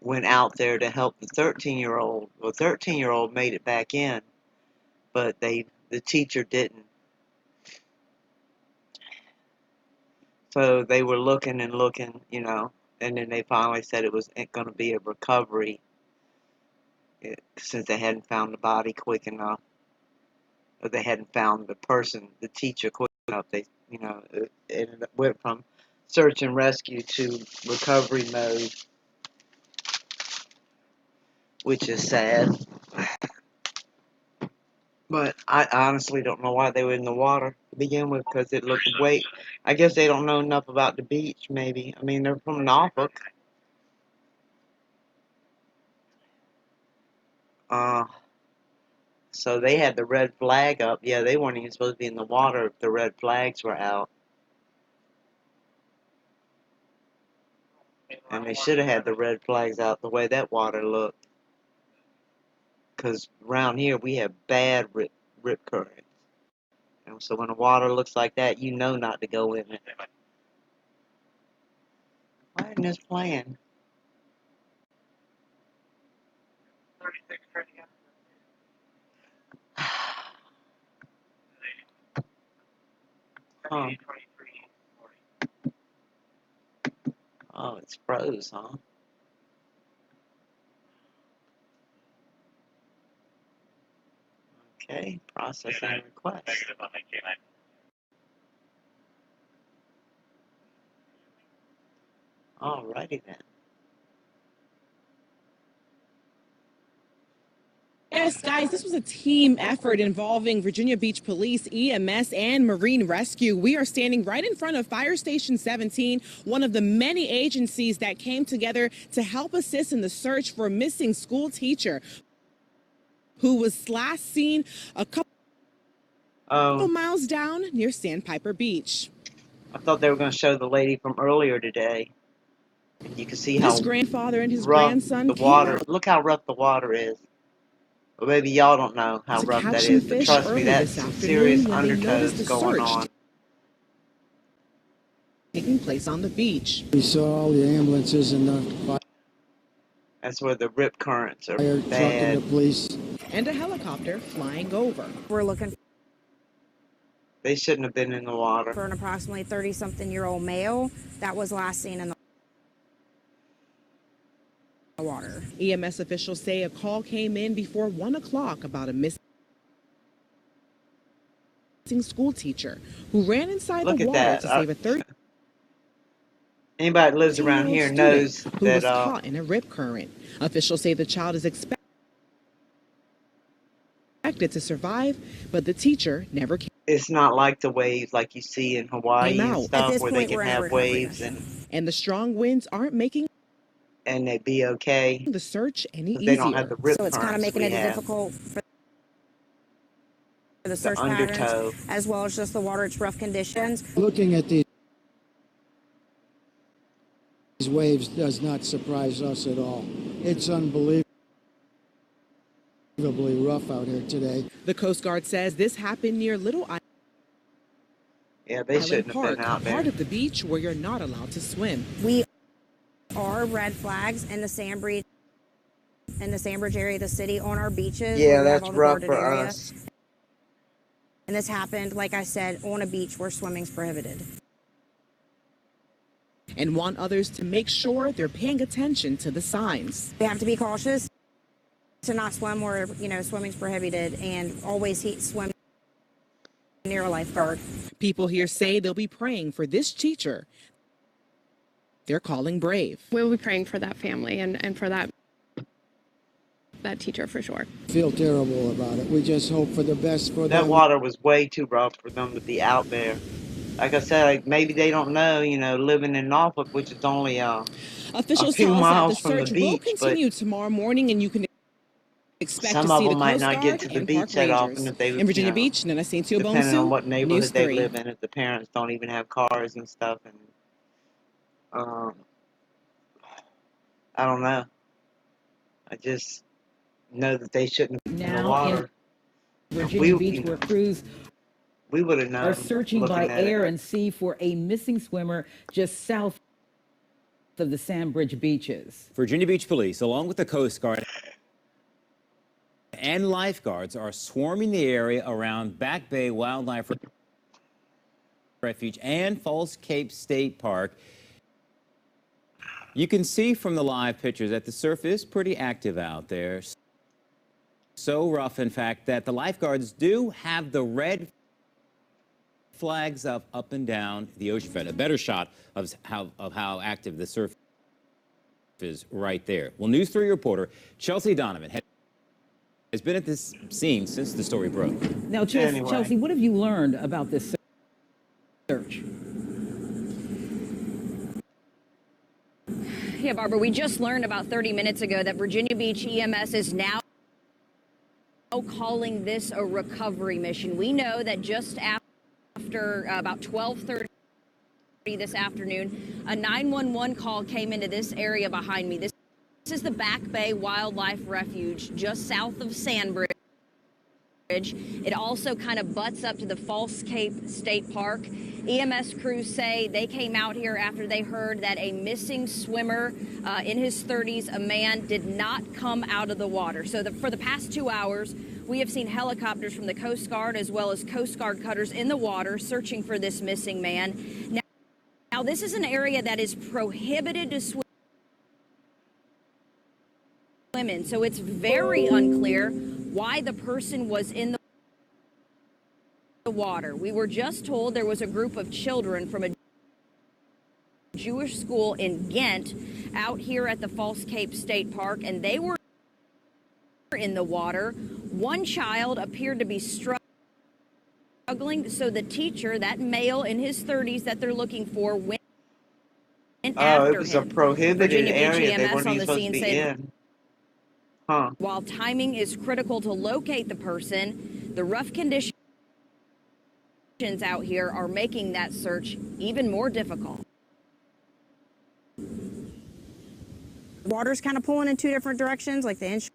went out there to help the 13-year-old. The 13-year-old made it back in, but the teacher didn't. So they were looking and looking, and then they finally said it was going to be a recovery since they hadn't found the body quick enough, or they hadn't found the teacher quick enough. It went from search and rescue to recovery mode, which is sad. But I honestly don't know why they were in the water to begin with, because it looked I guess they don't know enough about the beach, maybe. I mean, they're from Norfolk. So they had the red flag up. Yeah, they weren't even supposed to be in the water if the red flags were out. And they should have had the red flags out the way that water looked. Because around here we have bad rip currents. And so when the water looks like that, you know not to go in it. Why isn't this playing? Huh. Oh, it's froze, huh? Okay, processing a request. Alrighty then. Yes, guys, this was a team effort involving Virginia Beach Police, EMS, and Marine Rescue. We are standing right in front of Fire Station 17, one of the many agencies that came together to help assist in the search for a missing school teacher who was last seen a couple miles down near Sandpiper Beach. I thought they were going to show the lady from earlier today. You can see This how grandfather and his rough grandson the water. Look how rough the water is. Well, maybe y'all don't know how to rough catch that some is, but fish trust me, early that's this some afternoon serious when they noticed undertows the going search on. taking place on the beach. We saw all the ambulances and the That's where the rip currents are fire truck and the bad. police. And a helicopter flying over. We're looking They shouldn't have been in the water. for an approximately 30-something-year-old male that was last seen in the water. EMS officials say a call came in before 1 o'clock about a missing school teacher who ran inside Look the at water that. to save a 13-year-old Anybody that lives around here knows who that was caught in a rip current. Officials say the child is expected to survive, but the teacher never came it's not like the waves like you see in Hawaii and out. stuff, At this where they point, can we're in a have recovery waves mission. And the strong winds aren't making and they be okay. the search any They don't have easier. the rip So it's kind of currents making we it have. difficult for the The search undertow. patterns, as well as just the water. It's rough conditions. Looking at these waves does not surprise us at all. It's unbelievably rough out here today. The Coast Guard says this happened near Little Yeah, they Island shouldn't Park, have been out there. part of the beach where you're not allowed to swim. We are red flags in the Sandbridge area of the city on our beaches. Yeah, where we have that's all the rough guarded for area. us. And this happened, like I said, on a beach where swimming's prohibited. And want others to make sure they're paying attention to the signs. We have to be cautious to not swim where, swimming's prohibited, and always swim near a lifeguard. People here say they'll be praying for this teacher they're calling brave. We'll be praying for that family and for that teacher for sure. Feel terrible about it. We just hope for the best for them. That water was way too rough for them to be out there. Like I said, like maybe they don't know, living in Norfolk, which is only Officials few tell us that the miles from the search will beach, but continue tomorrow morning, and you can expect some to of see the them might Coast not get Guard to the and beach Park that often Rangers. if they, In Virginia Beach, Nana St. depending on what News neighborhood they 3. live in, if the parents don't even have cars and stuff, and I don't know. I just know that they shouldn't have been in the water. Virginia Beach, where crews We would have known. are searching by air and sea for a missing swimmer just south of the Sandbridge beaches. Virginia Beach Police, along with the Coast Guard and lifeguards, are swarming the area around Back Bay Wildlife Refuge and Falls Cape State Park. You can see from the live pictures that the surf is pretty active out there. So rough, in fact, that the lifeguards do have the red flags up and down the ocean front. A better shot of how active the surf is right there. Well, News 3 reporter Chelsea Donovan has been at this scene since the story broke. Now, Chelsea, what have you learned about this search? Yeah, Barbara, we just learned about 30 minutes ago that Virginia Beach EMS is now calling this a recovery mission. We know that just after about 12:30 this afternoon, a 911 call came into this area behind me. This is the Back Bay Wildlife Refuge just south of Sandbridge. It also kind of butts up to the Falls Cape State Park. EMS crews say they came out here after they heard that a missing swimmer in his 30s, a man, did not come out of the water. So for the past 2 hours, we have seen helicopters from the Coast Guard as well as Coast Guard cutters in the water searching for this missing man. Now this is an area that is prohibited to swim in, so it's very unclear why the person was in the water. We were just told there was a group of children from a Jewish school in Ghent out here at the False Cape State Park, and they were in the water. One child appeared to be struggling, so the teacher, that male in his 30s that they're looking for, went after him. It was a prohibited Virginia Beach area. They EMS weren't on even the supposed scene to be said, in. Huh. while timing is critical to locate the person, the rough conditions out here are making that search even more difficult. Water's kind of pulling in two different directions, like the inshore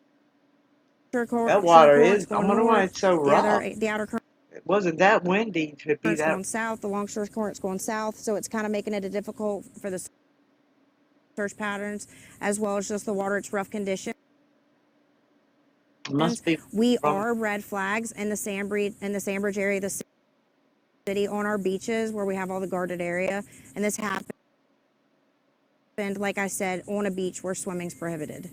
current. That water is, I going wonder why north, it's so rough. the outer current. It wasn't that windy to be that. Going south, the longshore current's going south, so it's kind of making it difficult for the search patterns, as well as just the water. It's rough condition. Must be. We are red flags in the Sandbridge area, the city, on our beaches where we have all the guarded area, and this happened, like I said, on a beach where swimming's prohibited.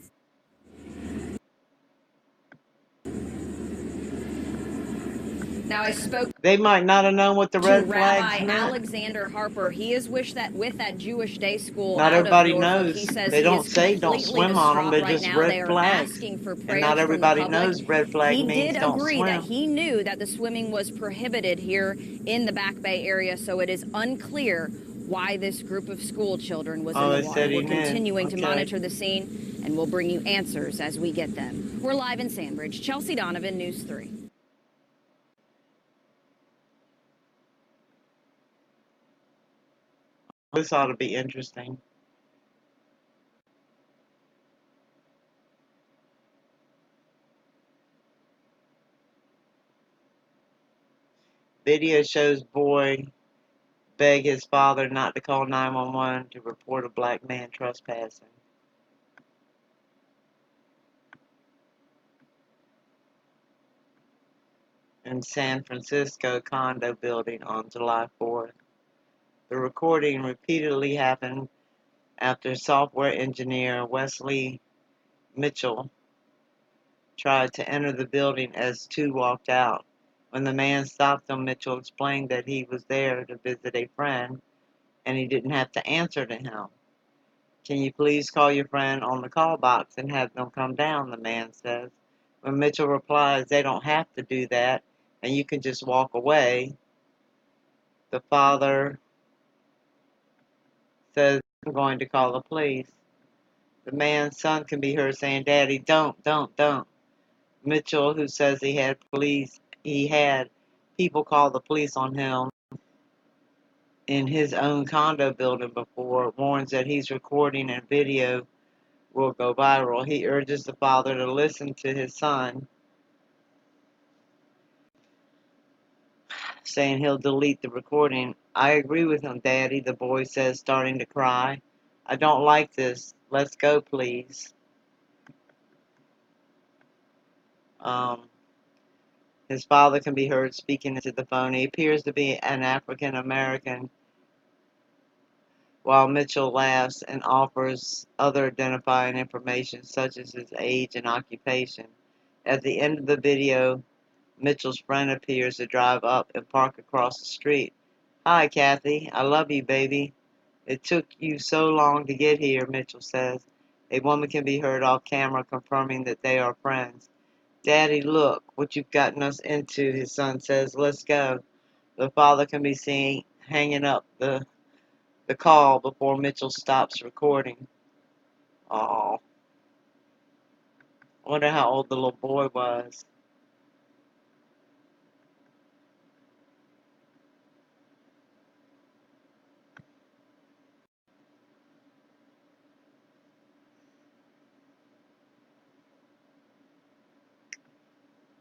Now, I spoke They might not have known what the red flags Rabbi meant. Alexander Harper. He has wished that with that Jewish day school Not out everybody of Norfolk, knows. he says They don't he is say don't completely swim on them. distraught They're right just now. They red are flags. asking for prayers And not from everybody the public. knows red flag he means did don't agree swim. that he knew that the swimming was prohibited here in the Back Bay area, so it is unclear why this group of school children was in the water. We're continuing to monitor the scene, and we'll bring you answers as we get them. We're live in Sandbridge. Chelsea Donovan, News 3. This ought to be interesting. Video shows boy beg his father not to call 911 to report a black man trespassing. In San Francisco condo building on July 4th. The recording repeatedly happened after software engineer Wesley Mitchell tried to enter the building as two walked out. When the man stopped them, Mitchell explained that he was there to visit a friend and he didn't have to answer to him. Can you please call your friend on the call box and have them come down, the man says. When Mitchell replies, they don't have to do that and you can just walk away, the father says, I'm going to call the police. The man's son can be heard saying, Daddy, don't. Mitchell, who says he had people call the police on him in his own condo building before, warns that he's recording and video will go viral. He urges the father to listen to his son, saying he'll delete the recording. I agree with him, Daddy, the boy says, starting to cry. I don't like this. Let's go, please. His father can be heard speaking into the phone. He appears to be an African American, while Mitchell laughs and offers other identifying information such as his age and occupation. At the end of the video, Mitchell's friend appears to drive up and park across the street. Hi, Kathy. I love you, baby. It took you so long to get here, Mitchell says. A woman can be heard off camera confirming that they are friends. Daddy, look what you've gotten us into, his son says. Let's go. The father can be seen hanging up the call before Mitchell stops recording. Oh, I wonder how old the little boy was.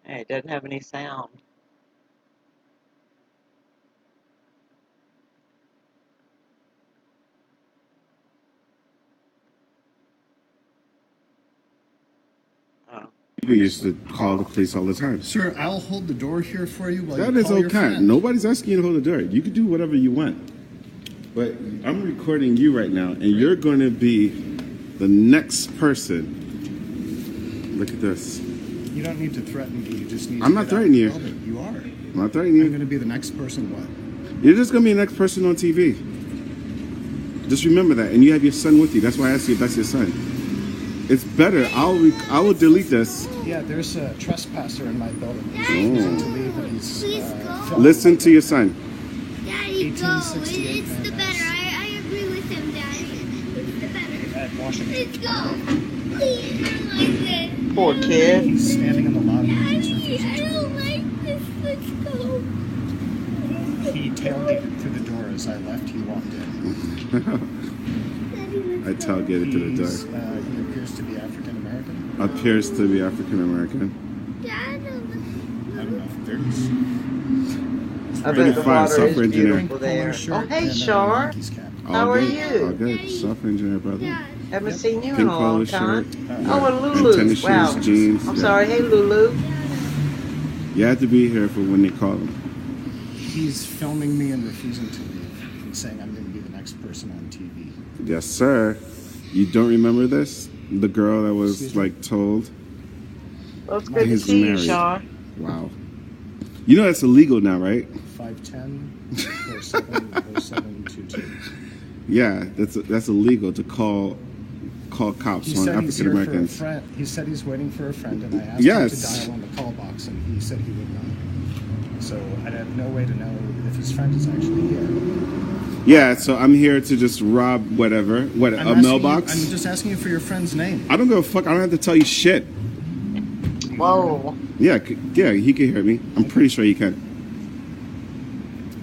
Hey, it doesn't have any sound. We used to call the police all the time. Sir, I'll hold the door here for you while That you is call your okay. friend. Nobody's asking you to hold the door. You can do whatever you want. But I'm recording you right now, and you're going to be the next person. Look at this. You don't need to threaten me. You just need I'm to not get out of threatening the you. building. You are. I'm not threatening you. I'm going to be the next person. What? You're just gonna be the next person on TV. Just remember that, and you have your son with you. That's why I asked you if that's your son. It's better. I will delete this. Yeah, there's a trespasser in my building. He's Oh. refusing to leave, and he's Listen to your son. Daddy, go. It's the better. I agree with him, Daddy. It's the better. At Washington. Let's go. Please, I don't like this. Poor kid. He's standing in the lobby. Daddy, I don't like this. Let's go. He tailgated through the door as I left. He walked in. I tailgated through the door. He appears to be African American. Appears to be African American. Dad, I don't know if 30s. I bet the Fine, water software is engineer. beautiful there. Oh, hey, Shar. How are All you? good. Software engineer, brother. Haven't seen you in Pink a long polo time. shirt. Oh, and And Lulu. tennis Wow. shoes, jeans. I'm yeah. sorry. Hey, Lulu. You have to be here for when they call him. He's filming me and refusing to leave. He's saying I'm going to be the next person on TV. Yes, sir. You don't remember this? The girl that was like told. Well, it's good to He's see you, married. Shar. Wow. You know that's illegal now, right? 510 470722. Yeah, that's illegal to call cops He on said he's African here for a Americans. friend. He said he's waiting for a friend, and I asked Yes. him to dial on the call box, and he said he would not. So I have no way to know if his friend is actually here. Yeah, so I'm here to just rob whatever. What, I'm a asking mailbox? You, I'm just asking you for your friend's name. I don't give a fuck. I don't have to tell you shit. Whoa. Yeah, yeah, he can hear me. I'm pretty sure he can.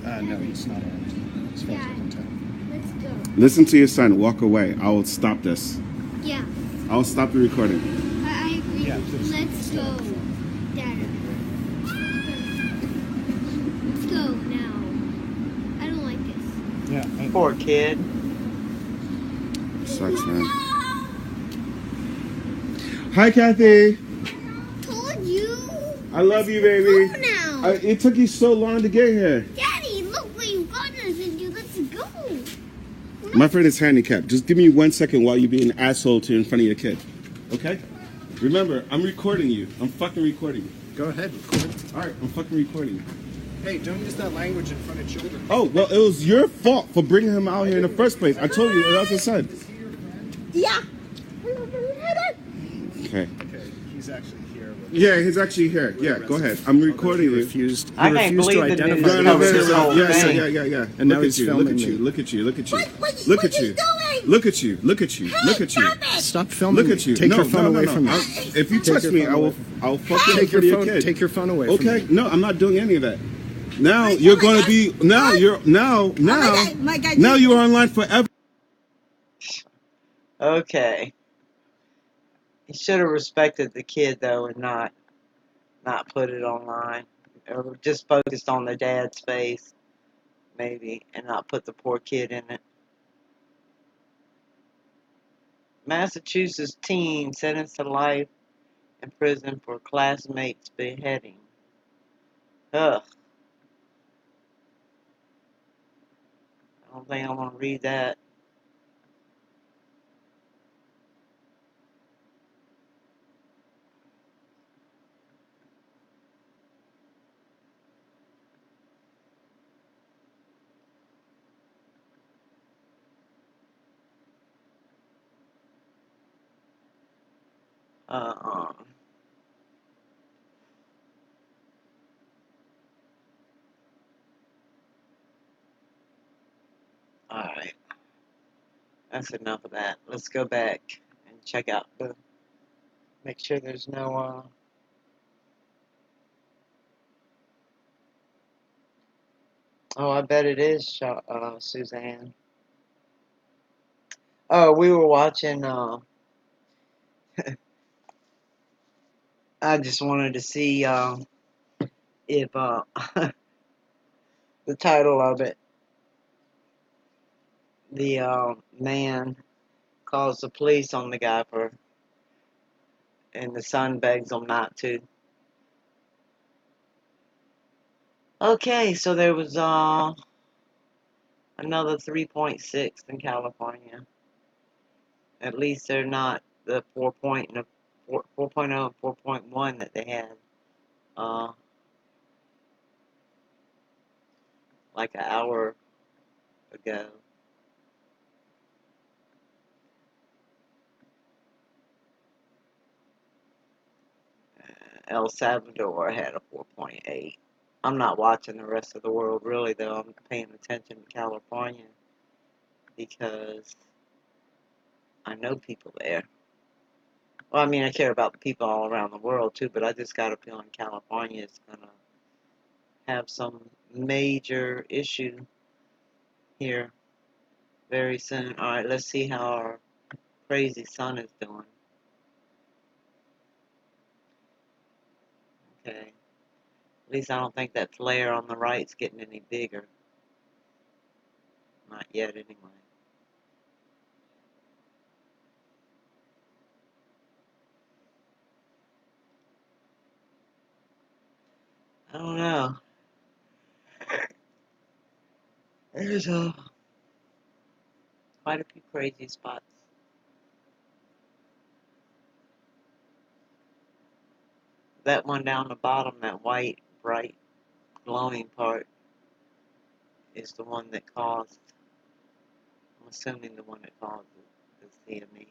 No, he's not around. As far as I can tell. let's go. Listen to your son. Walk away. I will stop this. Yeah, I will stop the recording. I agree. Yeah, please. Let's go, Dad. Let's go now. I don't like this. Yeah. Poor kid. Sucks, man. Hi, Kathy. Told you. I love you, baby. Go now. It took you so long to get here. Daddy, look what you've gotten us into. Let's go. My friend is handicapped. Just give me 1 second while you be an asshole to in front of your kid. Okay? Remember, I'm recording you. I'm fucking recording you. Go ahead, record. All right, I'm fucking recording you. Hey, don't use that language in front of children. Oh, well, it was your fault for bringing him out here in the first place. I told you that was his son. Yeah. Okay. Okay, he's actually here. Yeah, he's actually here. Yeah, go ahead. I'm recording you. Refused. I can't believe the news covers this whole thing. Yeah. And now Look he's at you. Look filming at you. me. Look at you. Look at you. What's Look at he you. doing? Look at you. Look at you. Look at you. Stop filming. Look at you. Take No, your phone no, no, away no. from me. If you Take touch your me, phone I'll away. fucking Take your your phone. kid. Take your phone away from Okay, me. no, I'm not doing any of that. Now you're going to be now you're now my God, now you are online forever. Okay. He should have respected the kid, though, and not put it online. Or just focused on the dad's face, maybe, and not put the poor kid in it. Massachusetts teen sentenced to life in prison for classmate's beheading. Ugh. I don't think I'm going to read that. Alright. That's enough of that. Let's go back and check out make sure there's no, oh, I bet it is, Suzanne. Oh, we were watching, I just wanted to see, if, the title of it, the, man calls the police on the guy and the son begs him not to. Okay, so there was, another 3.6 in California. At least they're not the 4 point 4.0 and 4.1 that they had like an hour ago. El Salvador had a 4.8. I'm not watching the rest of the world really, though. I'm paying attention to California because I know people there. Well, I mean, I care about the people all around the world too, but I just got a feeling California is gonna have some major issue here very soon. All right, let's see how our crazy sun is doing. Okay. At least I don't think that flare on the right's getting any bigger. Not yet, anyway. I don't know. There's quite a few crazy spots. That one down the bottom, that white, bright, glowing part, is the one that caused, I'm assuming the one that caused the CME.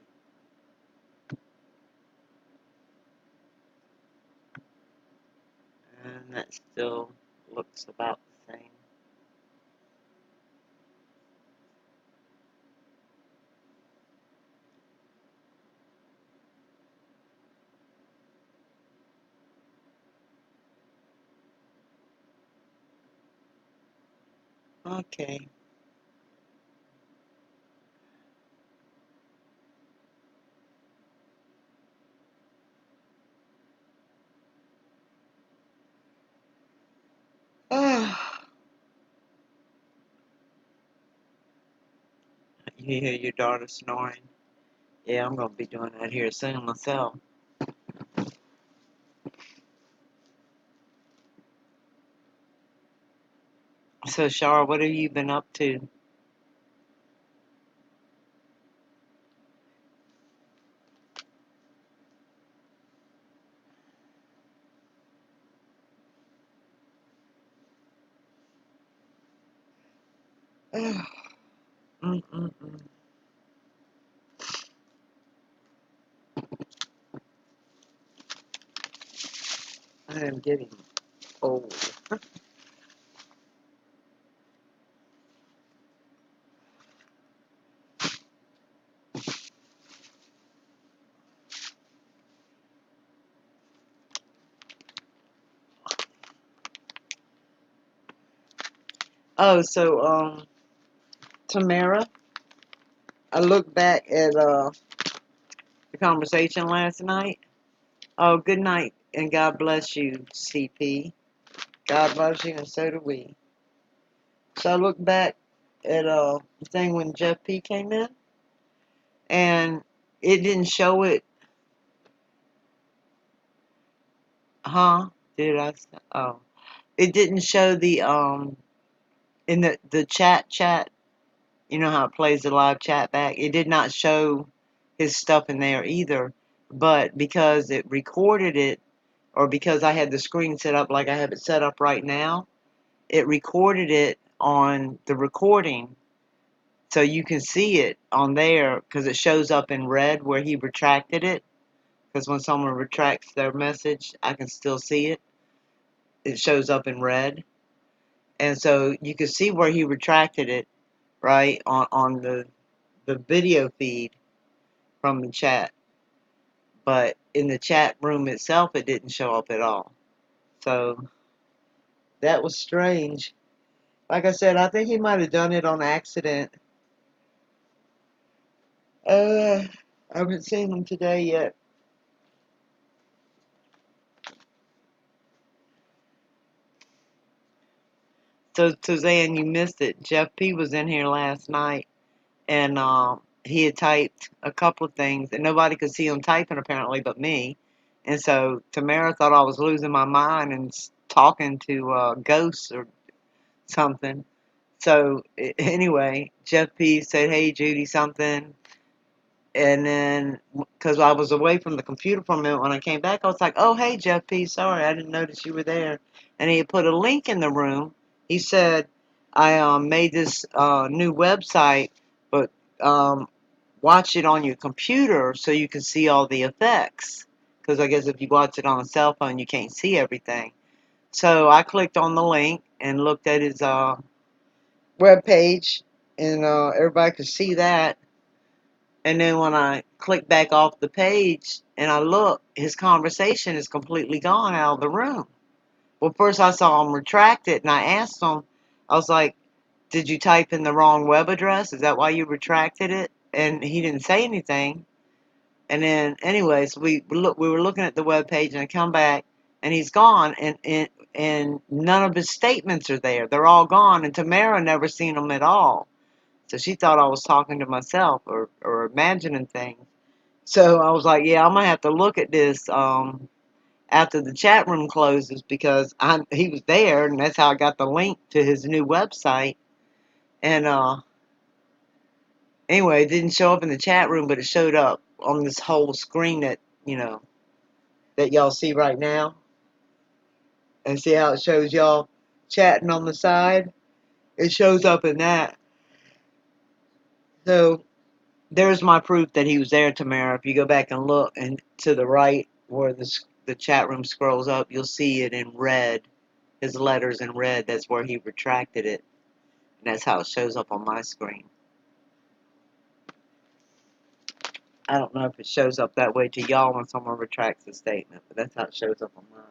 And that still looks about the same. Okay. You hear your daughter snoring? Yeah, I'm going to be doing that here soon myself. So, Shar, what have you been up to? I am getting old. Oh, so, Tamara, I looked back at the conversation last night. Oh, good night, and God bless you, CP. God loves you, and so do we. So I looked back at the thing when Jeff P came in, and it didn't show it. Huh? Did I? Oh, it didn't show the in the chat. You know how it plays the live chat back. It did not show his stuff in there either. But because it recorded it, or because I had the screen set up like I have it set up right now, it recorded it on the recording. So you can see it on there because it shows up in red where he retracted it. Because when someone retracts their message, I can still see it. It shows up in red. And so you can see where he retracted it, right, on the video feed from the chat. But in the chat room itself, it didn't show up at all. So that was strange. Like I said, I think he might have done it on accident. I haven't seen him today yet. So, Suzanne, you missed it. Jeff P was in here last night, and he had typed a couple of things, and nobody could see him typing apparently but me. And so Tamara thought I was losing my mind and talking to ghosts or something. So anyway, Jeff P said, "Hey Judy, something," And then, because I was away from the computer for a minute, when I came back, I was like, oh, hey, Jeff P., sorry, I didn't notice you were there. And he had put a link in the room. He said, I made this new website, but watch it on your computer so you can see all the effects. Because I guess if you watch it on a cell phone, you can't see everything. So I clicked on the link and looked at his web page, and everybody could see that. And then when I click back off the page and I look, his conversation is completely gone out of the room. Well, first I saw him retract it, and I asked him, I was like, did you type in the wrong web address? Is that why you retracted it? And he didn't say anything. And then, anyways, we were looking at the web page, and I come back, and he's gone, and none of his statements are there. They're all gone, and Tamara never seen them at all. So she thought I was talking to myself or imagining things. So I was like, yeah, I'm going to have to look at this after the chat room closes, because he was there, and that's how I got the link to his new website. And anyway, it didn't show up in the chat room, but it showed up on this whole screen that, that y'all see right now. And see how it shows y'all chatting on the side? It shows up in that. So there's my proof that he was there, Tamara. If you go back and look, and to the right where the chat room scrolls up, you'll see it in red. His letters in red. That's where he retracted it. And that's how it shows up on my screen. I don't know if it shows up that way to y'all when someone retracts a statement, but that's how it shows up on mine.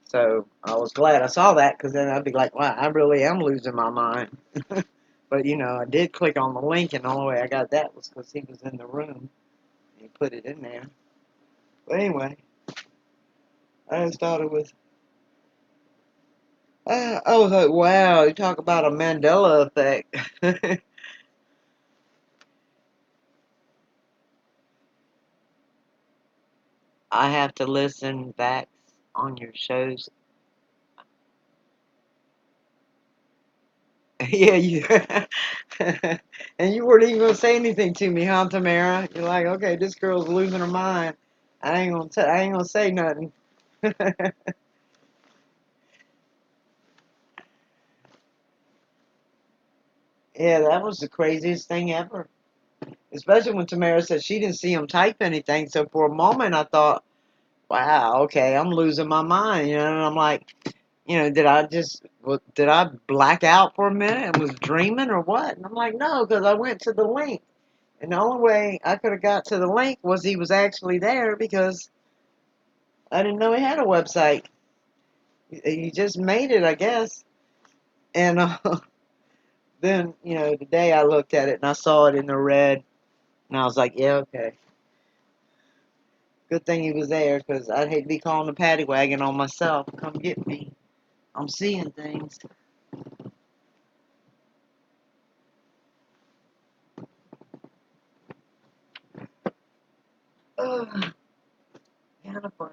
So I was glad I saw that, because then I'd be like, wow, I really am losing my mind. But, I did click on the link, and the only way I got that was because he was in the room. And he put it in there. But anyway, I just thought it was... I was like, wow, you talk about a Mandela effect. I have to listen back on your shows. Yeah, you... And you weren't even going to say anything to me, huh, Tamara? You're like, okay, this girl's losing her mind. I ain't gonna say nothing. Yeah, that was the craziest thing ever. Especially when Tamara said she didn't see him type anything. So for a moment I thought, wow, okay, I'm losing my mind, and I'm like, did I black out for a minute and was dreaming or what? And I'm like, no, because I went to the link. And the only way I could have got to the link was he was actually there, because I didn't know he had a website. He just made it, I guess. And then, today I looked at it and I saw it in the red. And I was like, yeah, okay. Good thing he was there, because I'd hate to be calling the paddy wagon on myself. Come get me. I'm seeing things. Ugh. Kind of funny.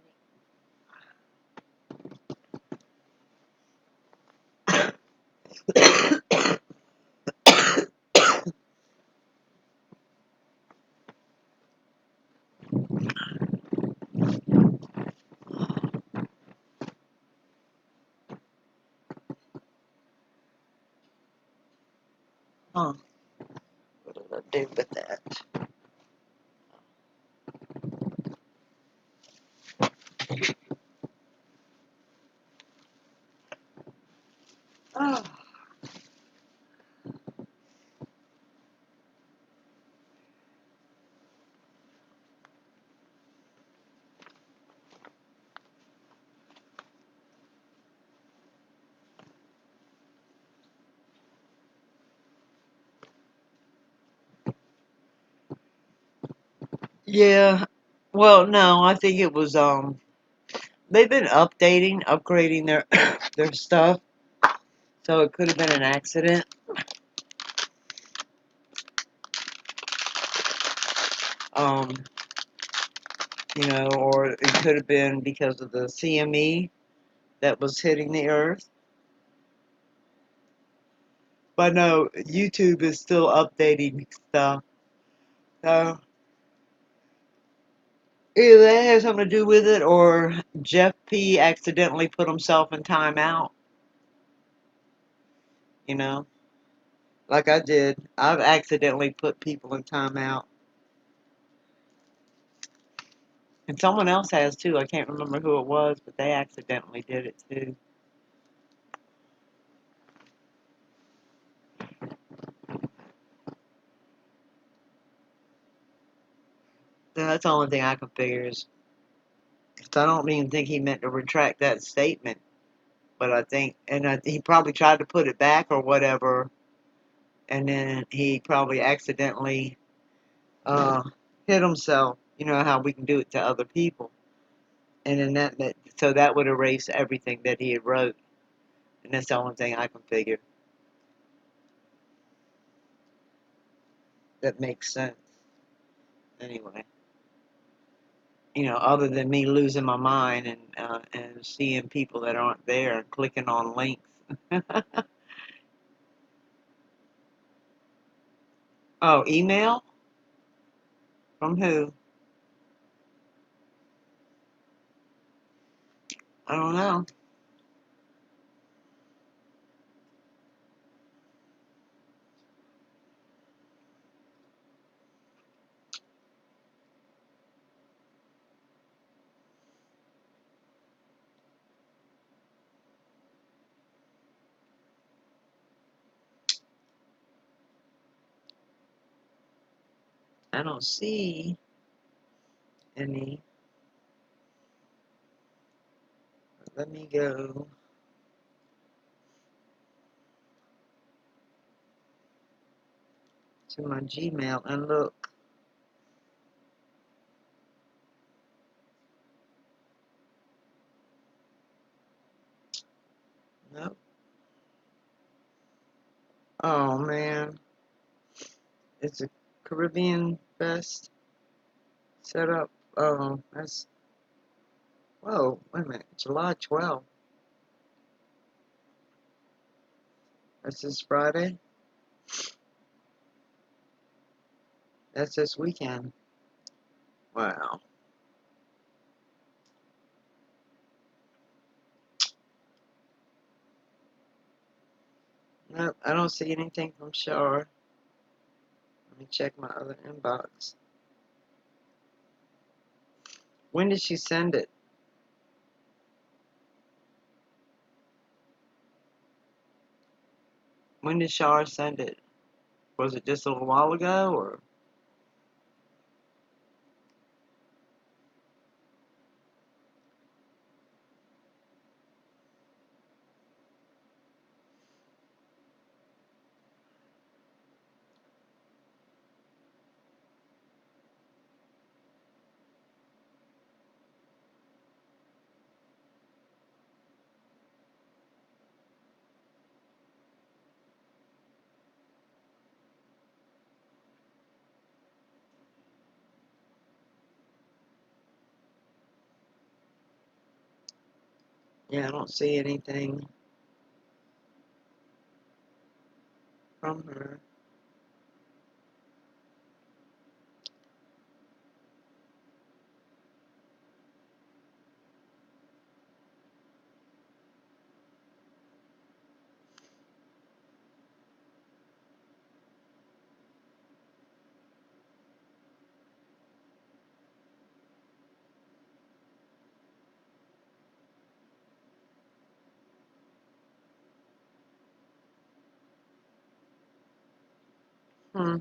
Huh. What did I do with that? Oh. Yeah. Well, no, I think it was, they've been upgrading their, their stuff. So it could have been an accident. Um, or it could have been because of the CME that was hitting the earth. But no, YouTube is still updating stuff. So either that has something to do with it, or Jeff P. accidentally put himself in timeout. You know, like I did. I've accidentally put people in timeout. And someone else has too. I can't remember who it was, but they accidentally did it too. So that's the only thing I can figure is, because I don't even think he meant to retract that statement. But I think, he probably tried to put it back or whatever, and then he probably accidentally hit himself. You know how we can do it to other people. And then so that would erase everything that he had wrote. And that's the only thing I can figure. That makes sense. Anyway. You know, other than me losing my mind and seeing people that aren't there and clicking on links. Oh, email? From who? I don't know. I don't see any. Let me go to my Gmail and look. Nope. Oh man, it's a Caribbean Fest set up. Oh, that's, whoa, wait a minute, July 12th. That's this Friday. That's this weekend. Wow. Nope, I don't see anything from Shar. Let me check my other inbox. When did she send it? When did Shar send it? Was it just a little while ago, or? Yeah, I don't see anything from her. Hmm.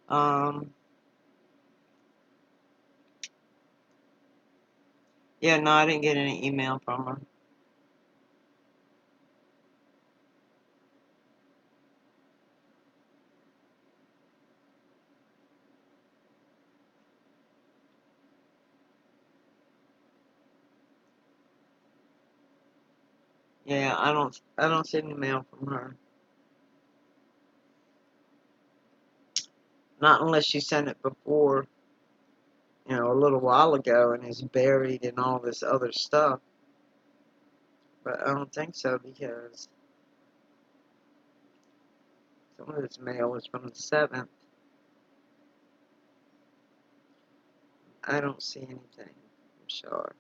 Um. Yeah, no, I didn't get any email from her. Yeah, I don't see any mail from her. Not unless she sent it before, you know, a little while ago and is buried in all this other stuff. But I don't think so because some of this mail is from the 7th. I don't see anything. I'm sure.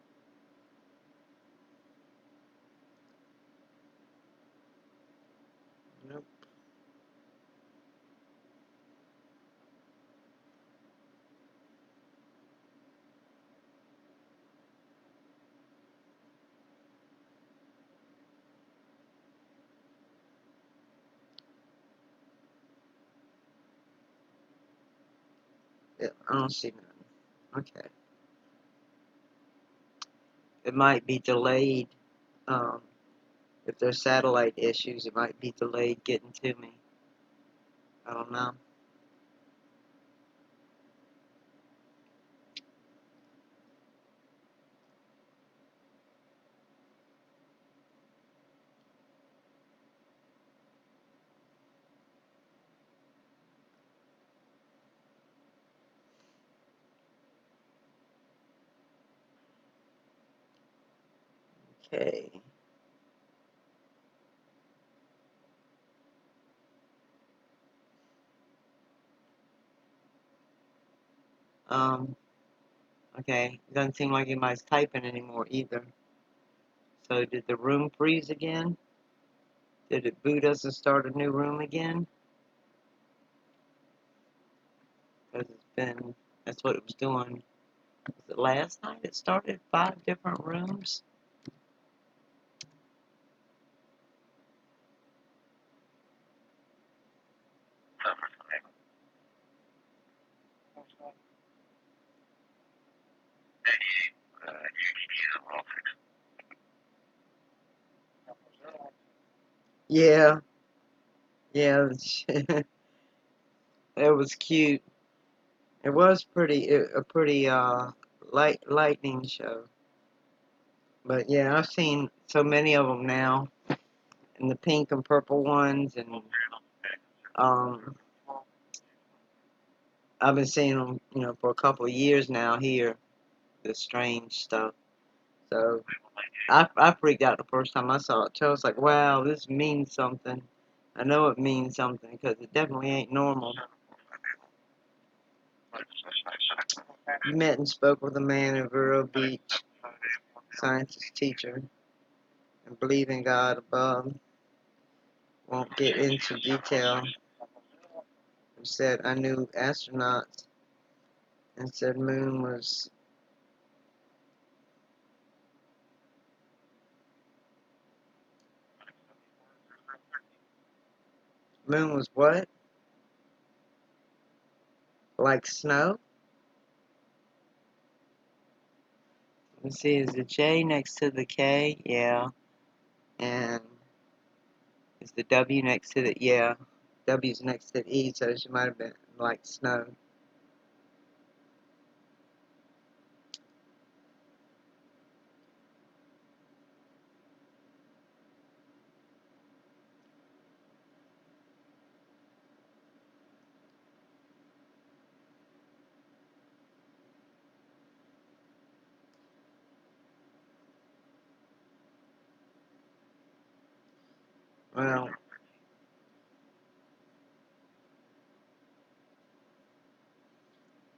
Nope. Yeah, I don't see none. Okay. It might be delayed. If there's satellite issues, it might be delayed getting to me. I don't know. Okay. Okay. Doesn't seem like anybody's typing anymore either. So did the room freeze again? Did it boot us and start a new room again? Because that's what it was doing. Was it last night? It started 5 different rooms. Yeah. Yeah. It was cute. It was a pretty lightning show. But yeah, I've seen so many of them now, and the pink and purple ones, and I've been seeing them, for a couple of years now here. The strange stuff. So I freaked out the first time I saw it too. I was like, wow, this means something. I know it means something because it definitely ain't normal. You met and spoke with a man in Vero Beach, scientist teacher, and believe in God above. Won't get into detail. Who said I knew astronauts and said moon was what? Like snow? Let me see, is the J next to the K? Yeah. And is the W next to the, yeah. W's next to the E, so she might have been like snow. Well,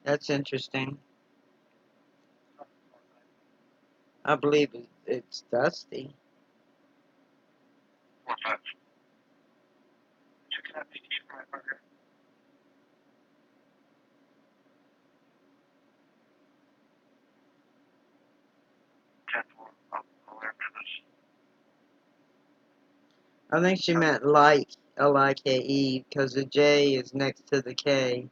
that's interesting. I believe it's dusty. I think she meant like, L-I-K-E, because the J is next to the K,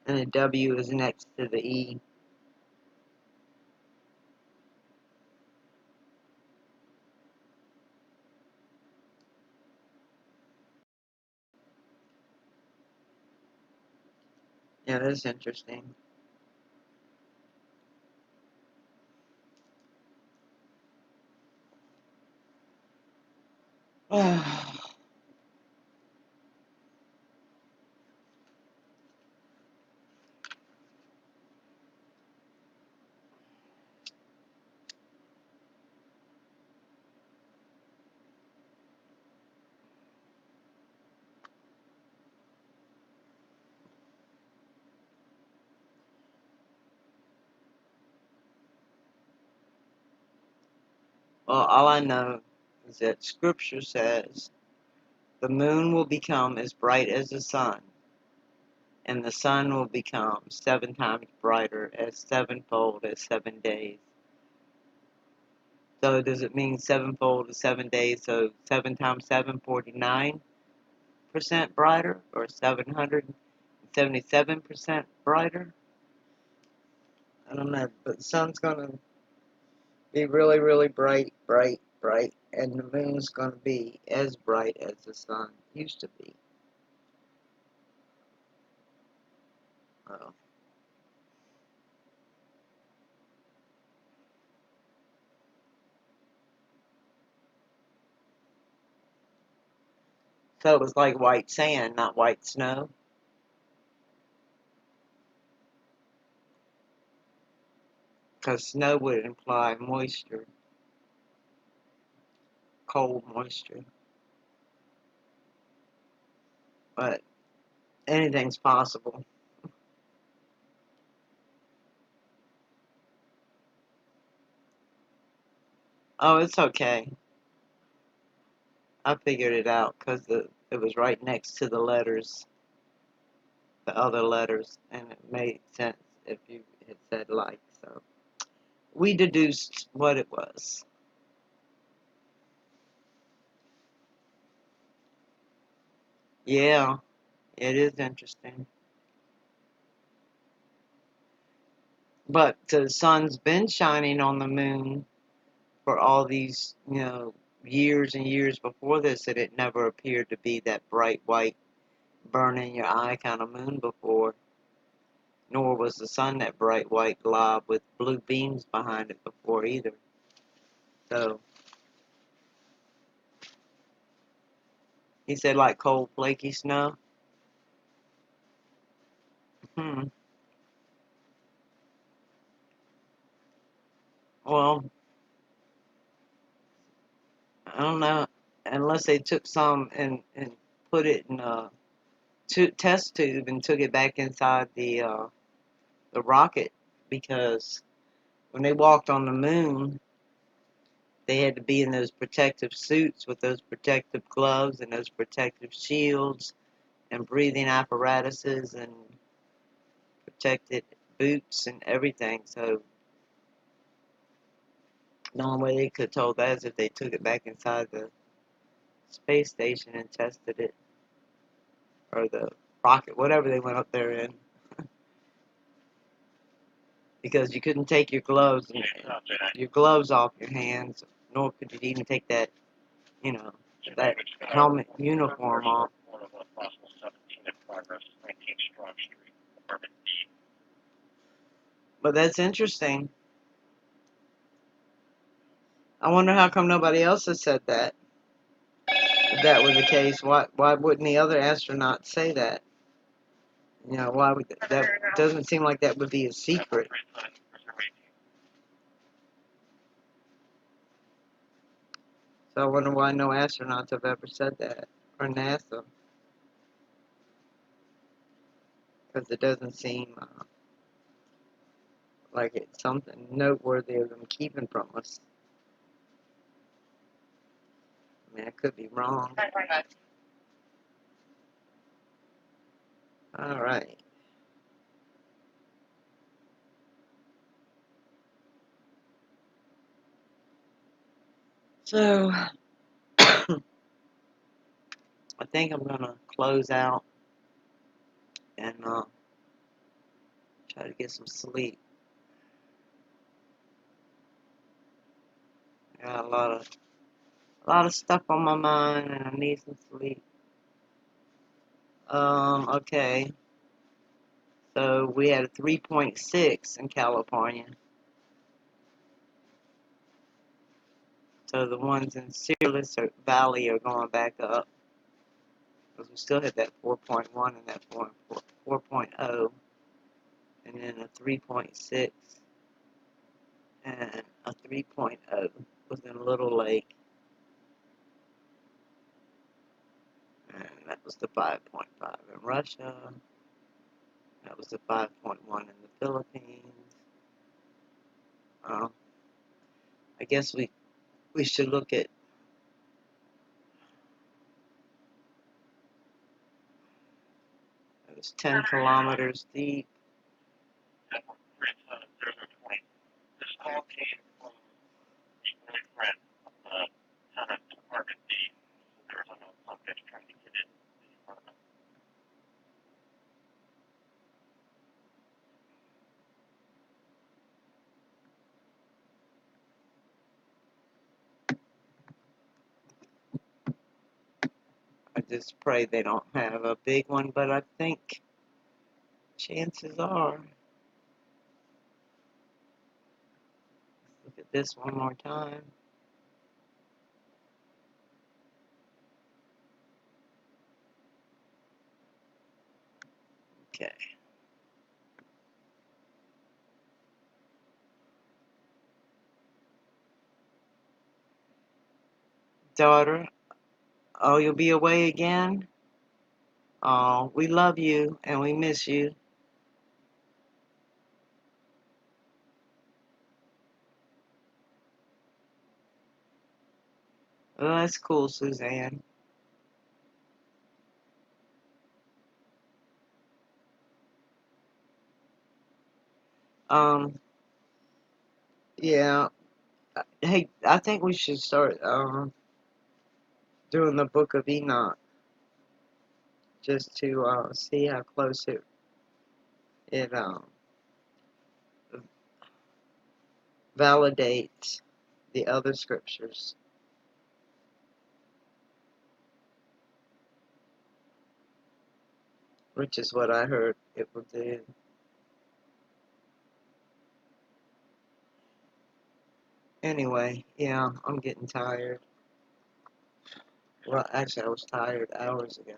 and the W is next to the E. Yeah, that's interesting. Well, all I know is that Scripture says the moon will become as bright as the sun, and the sun will become 7 times brighter as sevenfold as 7 days. So does it mean sevenfold is 7 days? So 7 times 7, 49% brighter, or 777% brighter? I don't know, but the sun's gonna be really, really bright, bright, bright, and the moon's gonna be as bright as the sun used to be. Oh. So it was like white sand, not white snow. Because snow would imply moisture, cold moisture. But anything's possible. Oh, it's okay. I figured it out because it was right next to the letters, the other letters, and it made sense if you had said like. So we deduced what it was. Yeah, it is interesting. But the sun's been shining on the moon for all these, years and years before this, and it never appeared to be that bright white, burn in your eye kind of moon before. Nor was the sun that bright white glob with blue beams behind it before either. So he said like cold flaky snow. Hmm. Well, I don't know. Unless they took some and put it in a test tube and took it back inside the rocket, because when they walked on the moon, they had to be in those protective suits with those protective gloves and those protective shields and breathing apparatuses and protected boots and everything. So the only way they could have told that is if they took it back inside the space station and tested it, or the rocket, whatever they went up there in. Because you couldn't take your gloves off your hands, nor could you even take that, that helmet uniform off. But that's interesting. I wonder how come nobody else has said that. If that were the case, why wouldn't the other astronauts say that? Why would that doesn't seem like that would be a secret. So I wonder why no astronauts have ever said that, or NASA, because it doesn't seem like it's something noteworthy of them keeping from us. I mean, I could be wrong. All right. So I think I'm gonna close out and try to get some sleep. I got a lot of stuff on my mind, and I need some sleep. Okay. So we had a 3.6 in California. So the ones in Searless Valley are going back up, because we still had that 4.1 and that 4.0, and then a 3.6 and a 3.0 was in Little Lake, and that was the 5.5 in Russia. That was the 5.1 in the Philippines. I guess we we should look at. It was 10 kilometers deep. This call came from the boyfriend of the tenant apartment D. So there was some bitch trying to get in the apartment. I just pray they don't have a big one, but I think chances are. Look at this one more time. Okay. Daughter, oh, you'll be away again? Oh, we love you and we miss you. Oh, that's cool, Suzanne. Yeah. Hey, I think we should start doing the Book of Enoch just to see how close it validates the other scriptures, which is what I heard it will do. Anyway, yeah, I'm getting tired. Well, actually, I was tired hours ago.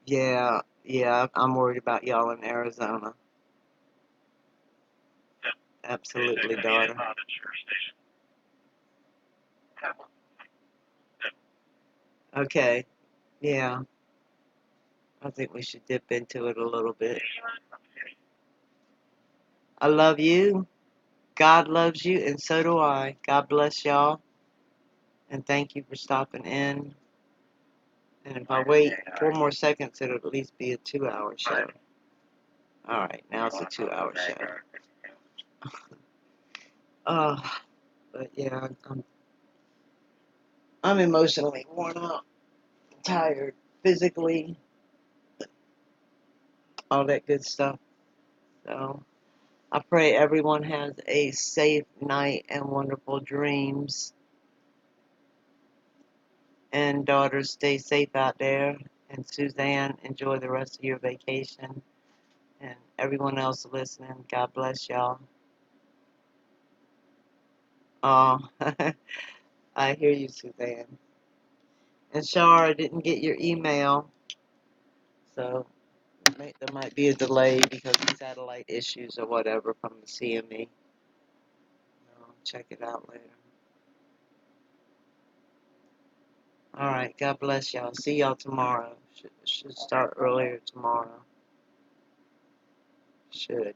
Yeah, yeah, I'm worried about y'all in Arizona. Absolutely, daughter. Okay, yeah, I think we should dip into it a little bit. I love you. God loves you, and so do I. God bless y'all, and thank you for stopping in. And if I wait 4 more seconds, it'll at least be a 2-hour show. All right, now it's a 2-hour show. But yeah, I'm emotionally worn out, tired, physically, all that good stuff. So I pray everyone has a safe night and wonderful dreams. And daughters, stay safe out there. And Suzanne, enjoy the rest of your vacation. And everyone else listening, God bless y'all. Oh, I hear you, Suzanne. And Shar, I didn't get your email, so there might be a delay because of satellite issues or whatever from the CME. I'll check it out later. All right, God bless y'all. See y'all tomorrow. Should start earlier tomorrow. Should.